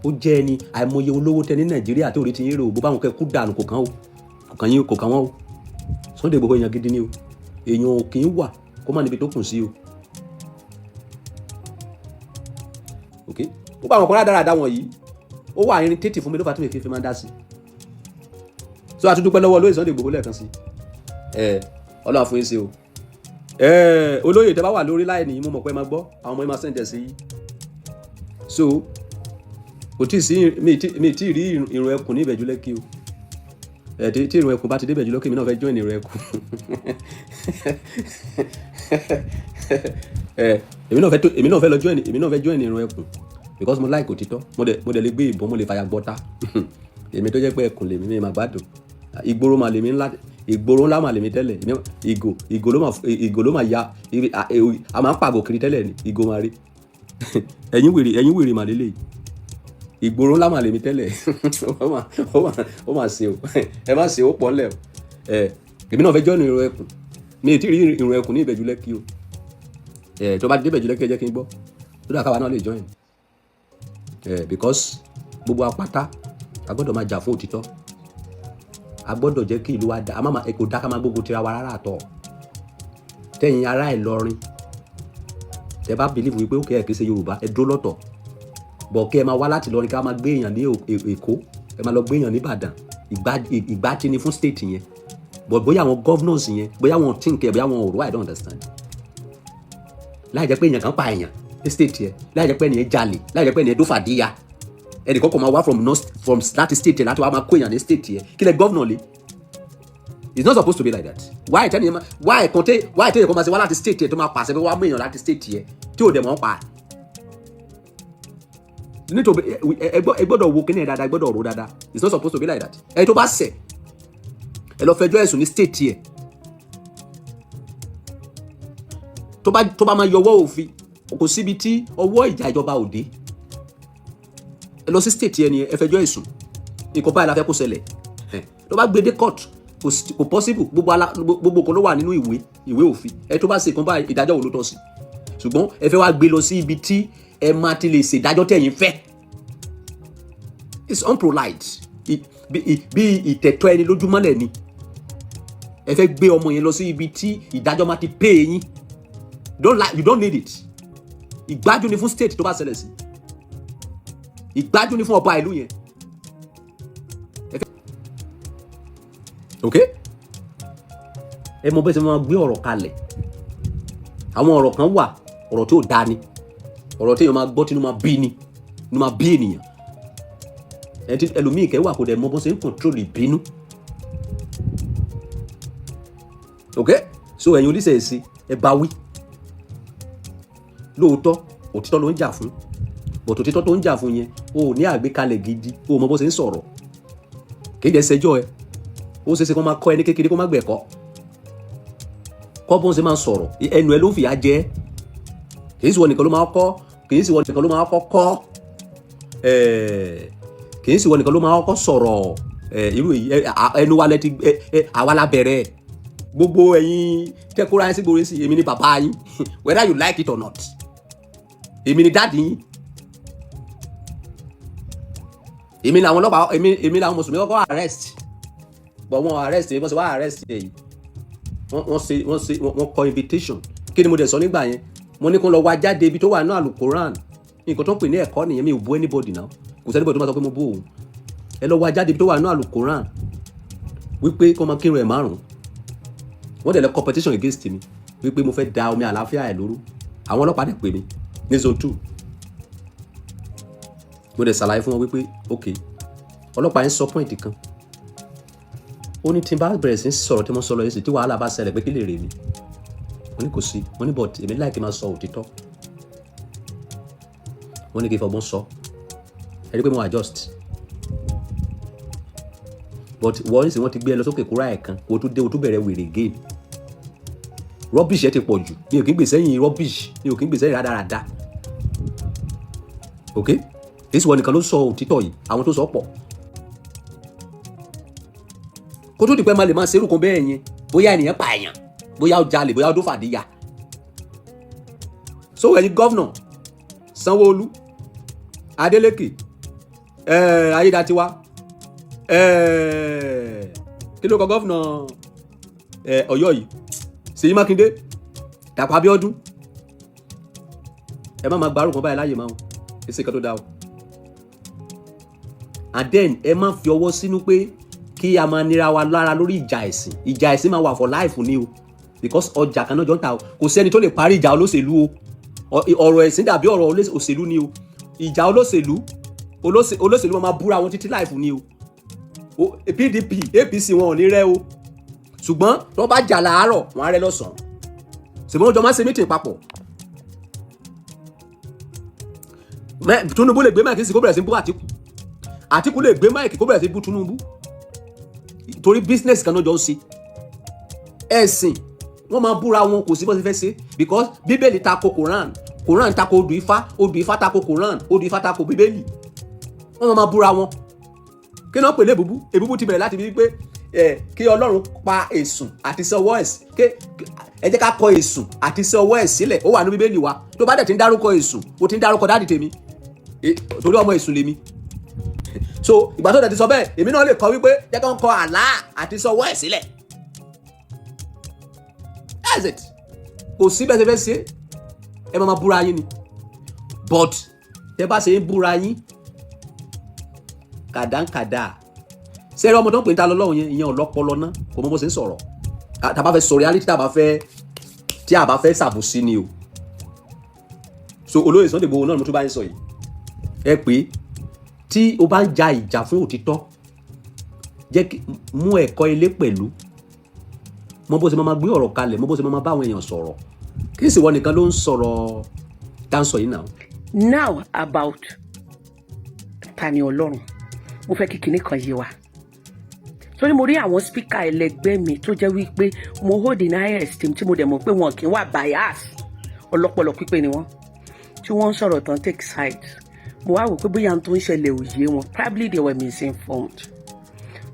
ó jẹ́ ẹni àìmọye olówó tẹ ní Nàìjíríà tó rí ti yín rò bó báwọn kẹ́ kú dànù kò kàn wọ́n o Sunday Igboho èèyàn gidi ni o èèyàn ò kì í wà kó má níbi tó kùn sí o ok ó bá àwọn kan dáradára wọ̀nyí ó wà irin tètè fún mi ló fà tí mi fi máa ń dá sí so a tún dúpẹ́ lọ́wọ́ olóyè Sunday Igboho lẹ́ẹ̀kan sí Ọlọ́run fún yín sí o olóyè tẹ́ bá wà lórí láì nìyí mo mọ̀ pé ẹ máa gbọ́ àwọn ọmọ yẹn máa sẹ́ǹdẹ̀ sí so kò tí ì sí mi tí ì rí ìrun ẹkùn ní Ìbẹ̀jú Lẹ́kì o tí ìrun ẹkùn bá ti dé Ìbẹ̀jú Lẹ́kì mi náà fẹ́ join ìrun ẹkùn èmi náà fẹ́ join ìrun ẹkùn because mo like òtítọ́ mo dẹ̀ lè gbé ìbọn mo lè fàyà gbọ́ta èmi tó jẹ́ pé ẹkùn lèmi mi máa gbádùn ìgboro máa lèmi ńlá ìgboro ńlá máa lèmi tẹ́lẹ̀ ìgò ló máa ya a máa ń pàgò kiri tẹ́lẹ̀ ni ìgò máa rí ẹ̀yin wèrè máa lélẹ̀ ìgboro ńlá máa lèmi tẹ́lẹ̀ ó máa ṣe o ẹ má ṣe ó pọ̀ ńlẹ̀ o èmi náà fẹ́ join ìrun ẹkùn mi ì tí rí ìrun ẹkùn ní Ìbẹ̀jú Lẹ́kì o tó bá dé Ìbẹ̀jú Lẹ́kì ẹ jẹ́ kí n gbọ́ tó dà káwa náà lè join because gbogbo apáta a gbọ́dọ̀ máa jà fún òtítọ́ a gbọ́dọ̀ jẹ́ kí ìlú wa dá kò dá ká máa gbógun tira wa rárá àtọ̀ tẹ̀yin ará Ìlọrin tẹ bá believe wípé òkè ẹ̀ kìí ṣe Yorùbá ẹ dúró lọ́tọ̀ bọ̀ kí ẹ máa wá láti Ìlọrin ká máa gbé èèyàn ní Èkó ẹ máa lọ gbé èèyàn ní Ìbàdàn ìgbà tí ni fún state yẹn but bóyá àwọn governors yẹn bóyá wọn think ẹ bóyá wọn ò rò I don't understand láì jẹ́ pé èèyàn kan pa èèyàn ní state yẹn láì jẹ́ pé ènìyàn jalè láì jẹ́ pé ènìyàn dófàdíyà ẹnì kọ́kọ́ máa wá from láti state yẹn láti wá máa kó èèyàn ní state yẹn kí lẹ governor lé it's not supposed to be like that why tẹ́lẹ̀ kọ́ máa ṣe wá láti state yẹn tó máa pàṣẹ pé wá mú èèyàn láti state yẹn tí ò dẹ̀ mọ́ pa nítorí ẹ gbọ́dọ̀ wo kíní ẹ̀ dáadáa ẹ gbọ́dọ̀ ro dáadáa it's not supposed to be like that ẹ tó bá ṣẹ̀ ẹ lọ fẹjọ́ ẹ̀sùn ní state yẹn tó bá máa yọwọ́ òfin kò síbi tí ọwọ́ ìjà ìjọba òde ẹ lọ sí state yẹn ni ẹ fẹjọ́ ẹ̀sùn nǹkan báyìí la fẹ́ kó ṣẹlẹ̀ tó bá gbé dé court kò possible gbogbo kan ló wà nínú ìwé òfin ẹ tó bá ṣe nǹkan báyìí ìdájọ́ wo ló tọ́ sí ṣùgbọ́n ẹ fẹ́ wá gbé lọ sí ibi tí ẹ máa ti lè ṣèdájọ́ tẹ̀yin fẹ́ it's unpolite bí ìtẹ̀tọ́ ẹni lójúmọ́lẹ̀ ni ẹ fẹ́ gbé ọmọ yẹn lọ sí ibi tí ìdájọ́ máa ti pay yín you don't need it ìgbájú ni fún state tó bá ṣẹlẹ̀ sí ìgbájú ni fún ọba ìlú yẹn ok ẹ mọ bẹ́ẹ̀ sẹ́ máa gbé ọ̀rọ̀ kalẹ̀ àwọn ọ̀rọ̀ kan wà ọ̀rọ̀ tí ò dáa ni ọ̀rọ̀ tí èèyàn máa gbọ́ tí inú máa bí ènìyàn ẹlòmíì kẹwàá kò dẹ̀ mọ bó ṣe ń control ìbínú ok so ẹ̀yin oníṣẹ̀ṣe ẹ bá wí lóòótọ́ òtítọ́ ló ń jà fún bọ̀tò òtítọ́ tó ń jà fún yẹn o ò ní àgbékalẹ̀ gidi o ò mọ bó ṣe ń sọ̀rọ̀ kéde ẹsẹ̀jọ́ ẹ ó ṣeéṣe kó máa kọ́ ẹni kékeré kó má gbẹ̀kọ́ kọ́ bó ṣe máa sọ̀rọ̀ ẹnu ẹ ló fìyà jẹ kì í sì wọ nìkan ló máa kọ́ kì í sì wọ nìkan ló máa kọ́ kì í sì wọ nìkan ló máa kọ́ sọ̀rọ̀ irú ẹnu wa lẹ́ti àwa la bẹ̀rẹ̀ gbogbo ẹ̀yin tẹ́kọ̀ọ́ ayé sí gbòòrò sí èmi ni bàbá yín whether you like it or not èmi ni dáàdì yín èmi làwọn ọlọ́pàá èmi làwọn mùsùlùmí kọ́kọ́ arrest but wọ́n arrest èmi wọ́n ṣe wá arrest èyí wọ́n kọ invitation kí ni mo dẹ̀ sọ nígbà yẹn mo ní kó lọ wá jáde ibi tó wà ní alukoran nǹkan tó ń pè ní ẹ̀kọ́ nìyẹn mi ò bú anybody náà kò sẹ́ni bọ́ọ̀dù tó máa sọ pé mo bú òun ẹ lọ wá jáde ibi tó wà ní alukoran wípé kó máa kírun ẹ̀ márùn-ún wọ́n dẹ̀ lọ competition against mi wípé mo fẹ́ da omi àlàáfíà ẹ̀ lóru àwọn ọlọ́pàá dẹ̀ pè mí ní zone 2 mo dẹ̀ ṣàlàyé fún wọn wípé ok ọlọ́pàá yẹn sọ point kan ó ní tí n bá bẹ̀rẹ̀ sí sọ̀rọ̀ tí mo sọ lọ yẹn sì tí wàhálà bá ṣẹlẹ̀ pé kí lè rè mí mo ní kò sí mo ní but èmi láì kí n máa sọ òtítọ́ mo ní kí n fọgbọ́n sọ ẹ rí pé mo adjust but wọ́n sì wọ́n ti gbé ẹ lọ sókè kúrò ẹ̀ kan kó o tún dé o tún bẹ̀rẹ̀ wèrè again rubbish ẹ ti pọ̀ jù mi ò kí ń gbèsè yìn rubbish mi ò kí ń gbèsè yìn rádaràda ok èsì wọn nìkan ló sọ òtítọ́ yìí àwọn tó sọ pọ̀ kó tó di pé máa lè máa ṣerú kan bẹ́ẹ̀ yẹn bóyá ènìyàn pààyàn bóyá ó jalè bóyá ó dó fàdíyà so ẹ̀yin gọ́vnà Sanwó-Olú Adeleke Ayédatiwa kí ló kọ gọ́vnà Ọ̀yọ́ yìí Ṣèyí Mákindé Dàpọ̀ Abíọ́dún ẹ má máa gbárùn kan báyìí láàyè máa ń èsì kan tó dáa o and then ẹ má fi ọwọ́ sínú pé kí a máa nira wa lára lórí ìjà ẹ̀sìn máa wà for life ni o because ọjà kan náà jọ ń ta o kò sẹ́ni tó lè parí ìjà olóṣèlú o ọ̀rọ̀ ẹ̀sìn dàbí ọ̀rọ̀ òṣèlú ni o ìjà olóṣèlú máa búra wọn títí life ni o PDP APC wọn ò ní rẹ́ o ṣùgbọ́n tó bá jà láàárọ̀ wọn á rẹ́ lọ́sàn-án ṣùgbọ́n ọjọ́ máa ṣe meeting papọ̀ Tinubu lè gbé máìkì sí kó bẹ̀rẹ̀ sí bú Àtíkù lè gbé máìkì kó bẹ̀rẹ̀ sí bú Tinubu torí business kan náà jọ ń ṣe ẹ̀sìn wọ́n máa búra wọn kò sí bó ṣe fẹ́ ṣe because bíbélì tako Quran tako odù Ifá tako Quran odù Ifá tako bíbélì wọ́n máa búra wọn kí náà pèlè èbúbú ti bẹ̀rẹ̀ láti bí pé kí Ọlọ́run pa èsùn àti sí ọwọ́ ẹ̀sìn ẹ jẹ́ ká kọ èsùn àti sí ọwọ́ ẹ̀ sílẹ̀ ó wà ní bíbélì wa tó bá dẹ̀ ti ń dárúkọ èsùn ó ti ń dárúkọ dáàdì tèmi torí ọmọ èsùn lèmi so ìgbà tó dẹ̀ ti sọ bẹ́ẹ̀ èmi náà lè kọ wípé jẹ́ ká ń kọ Allah àti sí ọwọ́ ẹ̀ sílẹ̀ that's it kò sí bẹ́ẹ̀ ṣe fẹ́ ṣe ẹ máa búra yín ni but tẹ bá ṣe ń búra yín kàdánkàdá sẹ́rẹ́ ọmọ tó ń pè ní ta lọ́lọ́run yẹn ìyẹn ọlọ́pọlọ ná kò mọ bó ṣe ń sọ̀rọ̀ tá bá fẹ́ sọ reality tí a bá fẹ́ ṣàbòsí ni o so olóyè Sunday Igboho náà mo tún bá ń sọ yìí ẹ pé tí o bá ń ja ìjà fún òtítọ́ jẹ́ kí mú ẹ̀kọ́ ilé pẹ̀lú mọ bó ṣe máa gbé ọ̀rọ̀ kalẹ̀ mọ bó ṣe máa bá àwọn èèyàn sọ̀rọ̀ kí sì wọ́n nìkan ló ń sọ̀rọ̀ dáńsọ̀ yìí náà. Now about Tani Ọlọ́run mo fẹ́ kí kinní kan yé wa torí mo rí àwọn spíkà ẹlẹgbẹ́ mi tó jẹ́ wípé mo hold in high esteem tí mo dẹ̀ mọ̀ pé wọn kì í wà bias ọlọ́pọlọ pípé ni wọ́n tí wọ́n ń sọ̀rọ̀ tán take sides mo wá wò pé bóyá ohun tó ń ṣẹlẹ̀ ò yé wọn probably they were misinformed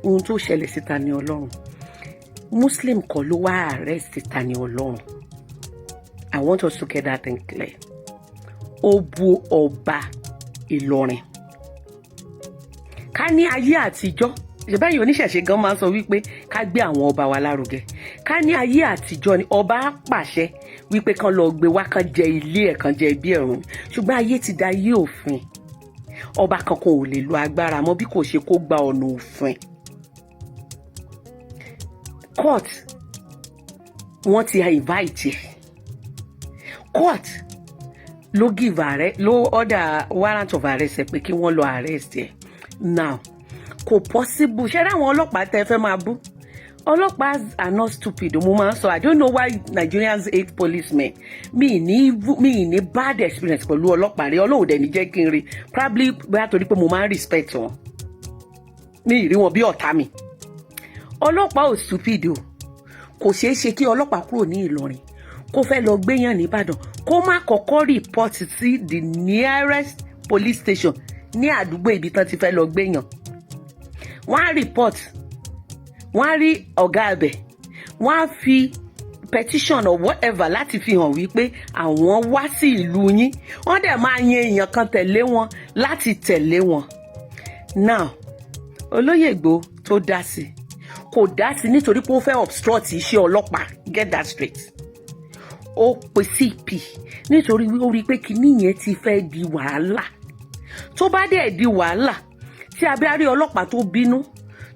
ohun tó ṣẹlẹ̀ sí Tani Ọlọ́run Muslim kọ́ ló wá arrest Tani Ọlọ́run I want us to get that thing clear ó bu ọba Ìlọrin ká ní ayé àtijọ́ ìṣẹ̀bẹ́ yìí oníṣẹ̀ṣe gan máa ń sọ wípé ká gbé àwọn ọba wa lárugẹ ká ní ayé àtijọ́ ni ọba á pàṣẹ wípé kán lọ gbé wá kán jẹ ilé ẹ̀ kán jẹ ibi ẹ̀rùn ṣùgbọ́n ayé ti da ayé òfin ọba kankan ò lè lo agbára mọ́ bí kò ṣe kó gba ọ̀nà òfin court wọ́n ti invite ẹ̀ court ló order warrant of arrest ẹ̀ pé kí wọ́n lọ arrest ẹ̀ now kò possible ṣé ráwọn ọlọ́pàá tẹ́ fẹ́ máa bú ọlọ́pàá are not stupid mo máa ń sọ I don't know why Nigerians hate policemen mi ní bad experience pẹ̀lú ọlọ́pàá rí Ọlọ́run dẹ̀ ní jẹ́ kí n rí probably bóyá torí pé mo máa ń respect wọn mi ì rí wọn bí ọ̀tá mi ọlọ́pàá ò stupid o kò ṣeé ṣe kí ọlọ́pàá kúrò ní Ìlọrin kó fẹ́ lọ gbéyàn ní Ìbàdàn kó má kọ́kọ́ report sí the nearest police station ní àdúgbò ibi tán ti fẹ́ lọ gbéyàn wọ́n á report wọ́n á rí ọ̀gá abẹ̀ wọ́n á fi petition or whatever láti fi hàn wípé àwọn wá sí ìlú yín wọ́n dẹ̀ máa yan èèyàn kan tẹ̀lé wọn láti tẹ̀lé wọn. now olóyè Ìgbòho tó dá sí kò dá sí nítorí pé ó fẹ́ obstruct iṣẹ́ ọlọ́pàá get that straight ó pe CP nítorí ó rí i pé kinní yẹn ti fẹ́ di wàhálà tó bá dẹ̀ di wàhálà tí abẹ́rẹ́ ọlọ́pàá tó bínú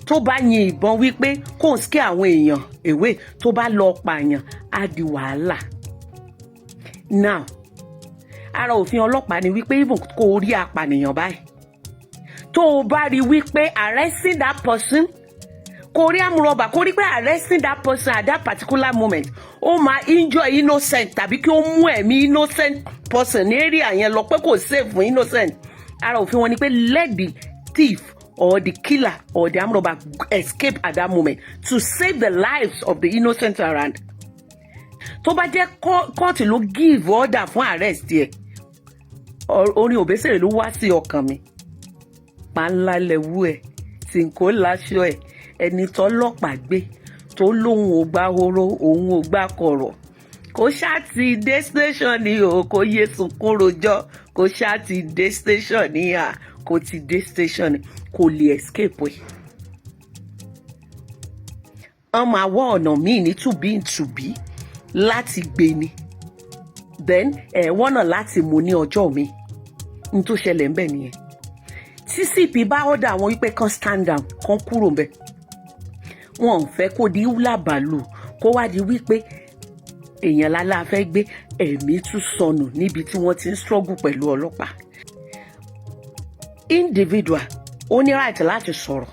tó bá yin ìbọn wípé kò ń ské àwọn èèyàn èwe tó bá lọ pààyàn á di wàhálà. now ara òfin ọlọ́pàá ni wípé even kó rí apànìyàn báyìí tó o bá rí wípé arresting that person kó rí amúrọ̀bà kó rí pé arresting that person at that particular moment ó máa injure innocent tàbí kí ó mú ẹ̀mí innocent person ní area yẹn lọ pé kò save fún innocent ara òfin wọn ni pé let the thief or the killer or the amúrọ̀bà escape at that moment to save the lives of the innocent around. tó bá jẹ́ court ló give order fún arrest ẹ̀ orin Òbésèré ló wá sí ọkàn mi. Pàńlá lẹ̀wú ẹ̀ tìǹkó láṣọ ẹ̀ ẹni tọ́lọ́pàá gbé tó lóun ò gbá horo òun ò gbá kọ̀rọ̀ kò ṣáàtì dé station ni o kò yé sunkún rojọ́ kò ṣáàtì dé station ni kò ti dé station ni kò lè escape ẹ̀. wọ́n máa wá ọ̀nà míì ní tùbí láti gbé ni then wọ́n náà láti mú ní ọjọ́ mi n tó ṣẹlẹ̀ ńbẹ̀ nìyẹn. tí CP bá ọ̀dà àwọn wípé kan stand down kan kúrò ńbẹ̀ wọn ò fẹ́ kó di wúlàbàlù kó wá di wípé èèyàn lálá fẹ́ gbé ẹ̀mí tún sọnù níbi tí wọ́n ti ń struggle pẹ̀lú ọlọ́pàá. individual ó ní right láti sọ̀rọ̀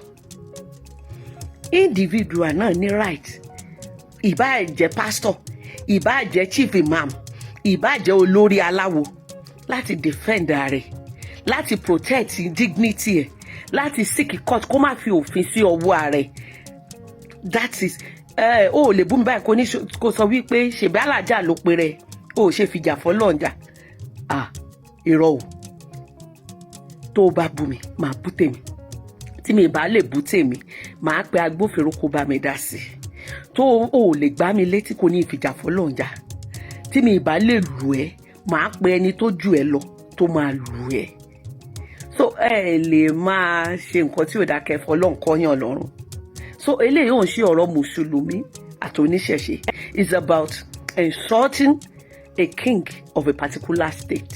individual náà ní right ìbáà jẹ́ pastor ìbáà jẹ́ chief imam ìbáà jẹ́ olórí aláwo láti defend rẹ̀ láti protect dignity ẹ̀ láti seek court kó má fi òfin sí ọwọ́ rẹ̀. That is ó lè bú mi báyìí kó sọ wípé ṣèbí alájà ló pe rẹ̀ ó ṣe fìjà fọlọ́ọ̀jà irọ́ o tó bá bú mi máa bú tèmi tí mi bá lè bú tèmi máa pe agbófinró kó bá mi dá sí tó o lè gbá mi létí kò ní ìfìjà fọlọ́ọ̀jà tí mi bá lè lù ẹ́ máa pe ẹni tó jù ẹ́ lọ tó máa lù ẹ́ so lè máa ṣe nǹkan tí ò dákẹ́ fọlọ́ọ̀kọ́yàn lọ́rùn. So eléyìí ò ń ṣe ọ̀rọ̀ mùsùlùmí àti oníṣẹ̀ṣe. It's about insulting a king of a particular state.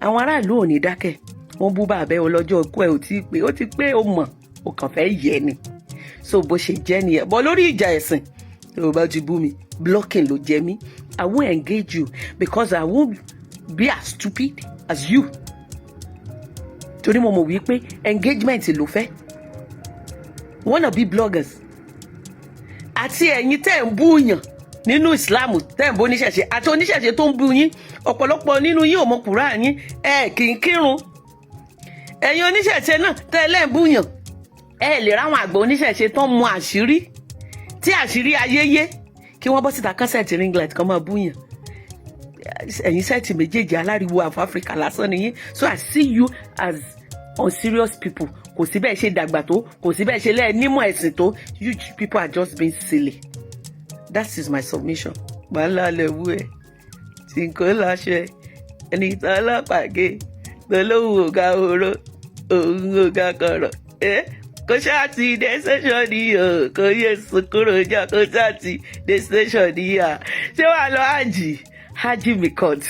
Àwọn aráàlú ò ní dákẹ́ wọ́n bú bàbá ẹ ọlọ́jọ́ ikú ẹ ó ti pé ó mọ̀ ó kàn fẹ́ yẹ ni. So bó ṣe jẹ́ nìyẹn bọ́ lórí ìjà ẹ̀sìn tó o bá ti bú mi blocking ló jẹ mí. I won't engage you because I won't be as stupid as you. Torí mo mọ̀ wípé engagement ló fẹ́. Wanna be bloggers àti ẹ̀yin tẹ́ ń búyàn nínú Islam tẹ́ ń bú oníṣẹ̀ṣe àti oníṣẹ̀ṣe tó ń bú yín ọ̀pọ̀lọpọ̀ nínú yín ò mọ Kùránì yín kì í kírun. ẹ̀yin oníṣẹ̀ṣe náà tẹ́ ń búyàn lè ráwọn àgbà oníṣẹ̀ṣe tó ń mú àṣírí tí àṣírí ayé yé kí wọ́n bọ́ síta kán sẹ́ẹ̀tì ringlet kan máa búyàn. ẹ̀yin sẹ́ẹ̀tì méjèèjì aláriwo of Africa lásán nìyí. So I see you as unserious people. Kò sí bẹ́ẹ̀ ṣe dàgbà tó kò sí bẹ́ẹ̀ ṣe lẹ́ẹ̀ nímọ̀ ẹ̀sìn tó you people are just being silly. That is my submission. Pàńlá lẹ̀wú ẹ̀ tìǹkó láṣọ ẹ̀ ẹni tí ọlọ́pàá gé lọ́lọ́hùn ọ̀gá oró òun ọ̀gá kọ̀rọ̀ kò ṣáàtì dé station ni o kò yẹ sukúrò ọjà kò ṣáàtì dé station ni a ṣé wàá lọ hajj mi court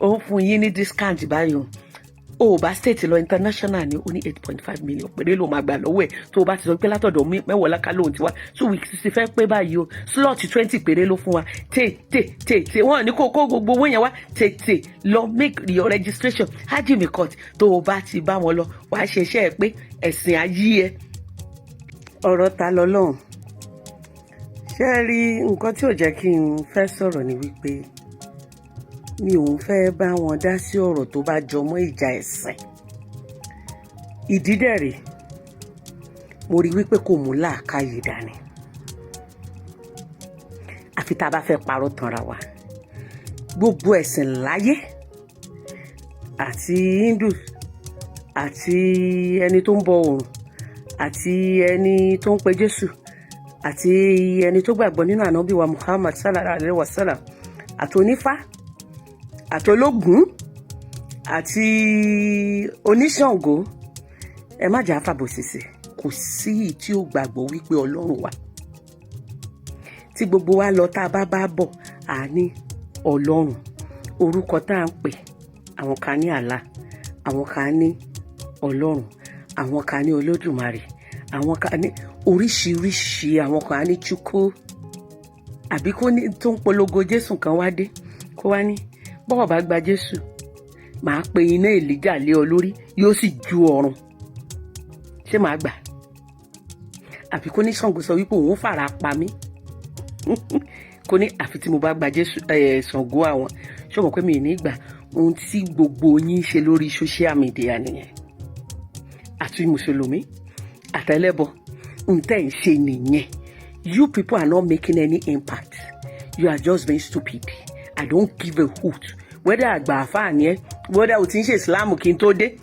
ó ń fún yín ní discount báyìí o bá state lọ international ní ó ní 8.5 million péré ló máa gbà lọ́wọ́ ẹ̀ tó o bá ti sọ pé látọ̀dọ̀ Mewolaka lóhun ti wá so week ti fẹ́ pé báyìí o slot 20 péré ló fún wa tètè wọ́n ní kó gbogbo owó yẹn wá tètè lọ make your registration hajj mi court tó o bá ti bá wọn lọ wàá ṣe iṣẹ́ ẹ pé ẹ̀sìn ayé ẹ. ọ̀rọ̀ ta lọ́lọ́run ṣé ẹ rí nǹkan tí ò jẹ́ kí n fẹ́ sọ̀rọ̀ ni wípé mi ò ń fẹ́ bá wọn dá sí ọ̀rọ̀ tó bá jọmọ́ ìjà ẹ̀sìn. ìdí dẹ̀ rèé mo rí wípé kò mú làákàyè dání àfi tá a bá fẹ́ parọ́ tanra wa. gbogbo ẹ̀sìn láyé àti Hindu àti ẹni tó ń bọ òrùn àti ẹni tó ń pe Jésù àti ẹni tó gbàgbọ́ nínú ànábì wa Muhammad sallallahu alayhi wa sallam àti onífá àti ológun àti oníṣàngó ẹ má jà fàbòsísì kò sí tí ó gbàgbọ́ wípé Ọlọ́run wà. tí gbogbo wa lọ tá a bá bọ̀ à ní Ọlọ́run orúkọ tá à ń pè àwọn kan ní Allah àwọn kan ní Ọlọ́run àwọn kan ní Olódùmarè àwọn kan ní oríṣiríṣi àwọn kan ní Chukwu àbí kó ní tó ń polongo Jésù kan wá dé kó wá ní bọ́ọ̀ bá gba Jésù màá pe iná Èlíjà lé ọ lórí yóò sì ju ọ̀run ṣé màá gbà àbí kó ní Ṣàngó sọ wípé òun fara pa mí kó ní àfi tí mo bá gba Jésù Ṣàngó àwọn ṣé o mọ̀ pé mi ì ní gbà ohun tí gbogbo yín ṣe lórí social media nìyẹn àti mùsùlùmí àtẹlẹ́bọ ohun tẹ́ ń ṣe nìyẹn. You people are not making any impact you are just being stupid. I don't give a hoot whether àgbà àfáà ni ẹ́, whether o ti ń ṣe Islam kí n tó dé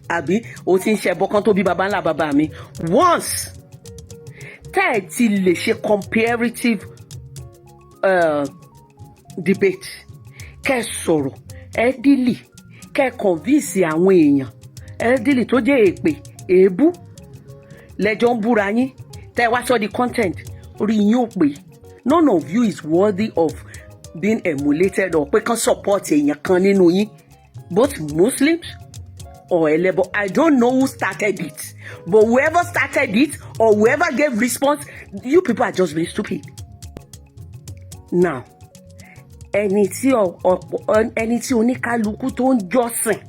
àbí o ti ń ṣe ẹbọ kan tó bí baba ńlá baba mi. Once tẹ́ ẹ ti lè ṣe comparative debate, kẹ́ ẹ sọ̀rọ̀ ẹ́dílì, kẹ́ ẹ convince àwọn èèyàn ẹ́dílì tó jẹ́ èpè èébú lẹ́jọ́ ń búra yín, tẹ́ ẹ wá sọ di content orí yín ò pé. None of you is worthy of being emulated or pé kán support èèyàn kan nínú yín, both Muslims or ẹlẹ́bọ. I don't know who started it, but whoever started it or whoever gave response, you people are just being stupid. Now, ẹni tí oníkálukú tó ń jọ́sìn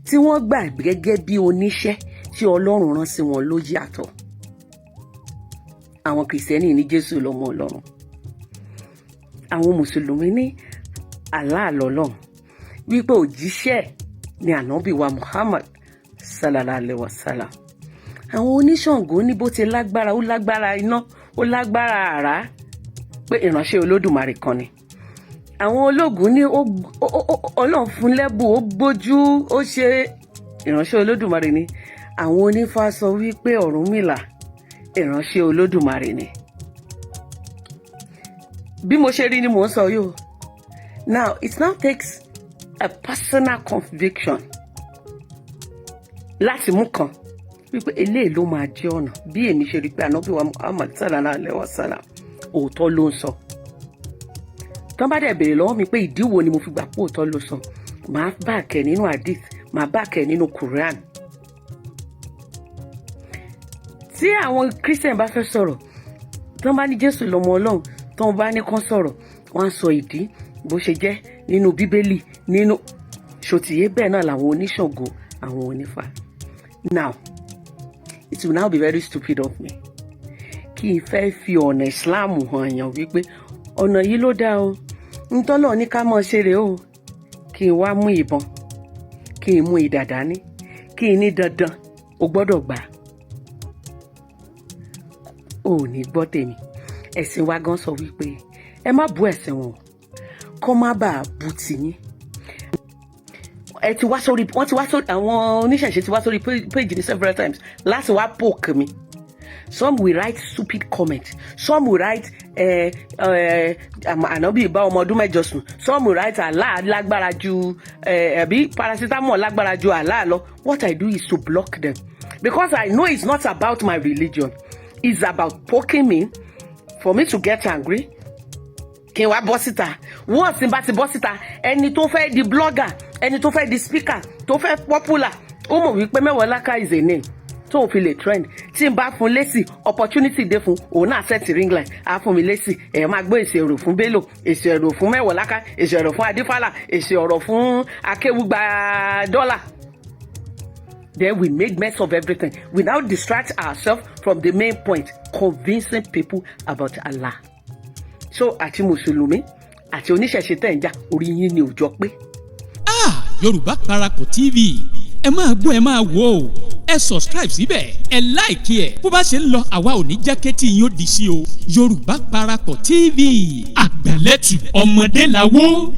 tí wọ́n gbà gẹ́gẹ́ bí oníṣẹ́ tí Ọlọ́run rán sí wọn ló yàtọ̀. Àwọn Kìrìsìtẹ́nì ní Jésù lọ́mọ Ọlọ́run, àwọn Mùsùlùmí ní Allah lọ́lọ́run, wípé òjíṣẹ́ ni ànábì wa Muhammad sallallahu alaihi wasallam. Àwọn oníṣàngó ní bó ti lágbára, ó lágbára iná, ó lágbára àrá, pé ìránṣẹ́ Olódùmarè kan ni. Àwọn ológun ní Ọlọ́run fún lẹ́bù, ó gbójú, ó ṣe ìránṣẹ́ Olódùmarè ni. Àwọn onífá sọ wípé Ọ̀rúnmìlà ìránṣẹ́ Olódùmarè ni. Bí mo ṣe rí ni mò ń sọ yìí. Now it now takes a personal conviction láti mú kan wípé eléyìí ló máa jẹ́ ọ̀nà. Bí èmi ṣe rí pé ànábì wa Muhammad sallallahu alaihi wasallam òótọ́ ló ń sọ. Tán bá dẹ̀ béèrè lọ́wọ́ mi pé ìdí wo ni mo fi gbà pé òótọ́ ló sọ, màá báàkẹ́ nínú hadith, màá báàkẹ́ nínú Quran. Tí àwọn Christian bá fẹ́ sọ̀rọ̀, tán bá ní Jésù lọ́mọ Ọlọ́run, tán bá ní kán sọ̀rọ̀, wọ́n á sọ ìdí bó ṣe jẹ́ nínú Bíbélì, nínú ṣòtìyé. Bẹ́ẹ̀ náà làwọn oníṣàngó, àwọn onífá. Now, it will now be very stupid of me kí n fẹ́ fi ọ̀nà Islam hàn èèyàn wípé ọ̀nà yìí ló dáa o, ntọ́lọ̀ ní ká mọ̀ ṣe rè o, kí n wá mú ìbọn, kí n mú idà dání, kí n ní dandan o gbọ́dọ̀ gbà. O ò ní gbọ́ tèmi. Ẹ̀sìn wa gan sọ wípé ẹ má bú ẹ̀sìn wọn kó má bàa bú tiyín. Ẹ ti wá sórí, wọ́n ti wá sórí, àwọn oníṣẹ̀ṣe ti wá sórí page ní several times láti wá poke mi. Some will write stupid comments. Some will write ànábì bá ọmọ ọdún mẹ́jọ sùn. Some will write Allah lágbára ju ẹ̀bí paracetamol lágbára ju Allah lọ. What I do is to block them because I know it's not about my religion. It's about poking me for me to get angry. Kí n wá bọ́ síta. Wọ́n sì bá ti bọ́ síta. Ẹni tó fẹ́ di blogger, ẹni tó fẹ́ di speaker, tó fẹ́ popular, ó mọ̀ wípé Mewolaka is a name tó fi lè trend. Tí n bá fún lésì, opportunity dé fún òun náà set ring line, á fún mi lésì. Ẹ máa gbọ́ èsì ọ̀rọ̀ fún Bello, èsì ọ̀rọ̀ fún Mewolaka, èsì ọ̀rọ̀ fún Adífálà, èsì ọ̀rọ̀ fún Akéwùgbà dọ́là. Then we make mess of everything. We now distract ourselves from the main point, convincing people about Allah. So àti Mùsùlùmí àti oníṣẹ̀ṣe tẹ̀ ń jà, orí yín ni ò jọ pé. Yorùbá Parapọ̀ TV ẹ máa gbọ́ ẹ máa wò ó, ẹ subscribe síbẹ̀, ẹ like ẹ̀, bó bá ṣe ń lọ àwa ò ní jẹ́ kétí yín ó di sí o. Yorùbá Parapọ̀ TV àgbàlẹ́tù ọmọdé làwọ̀.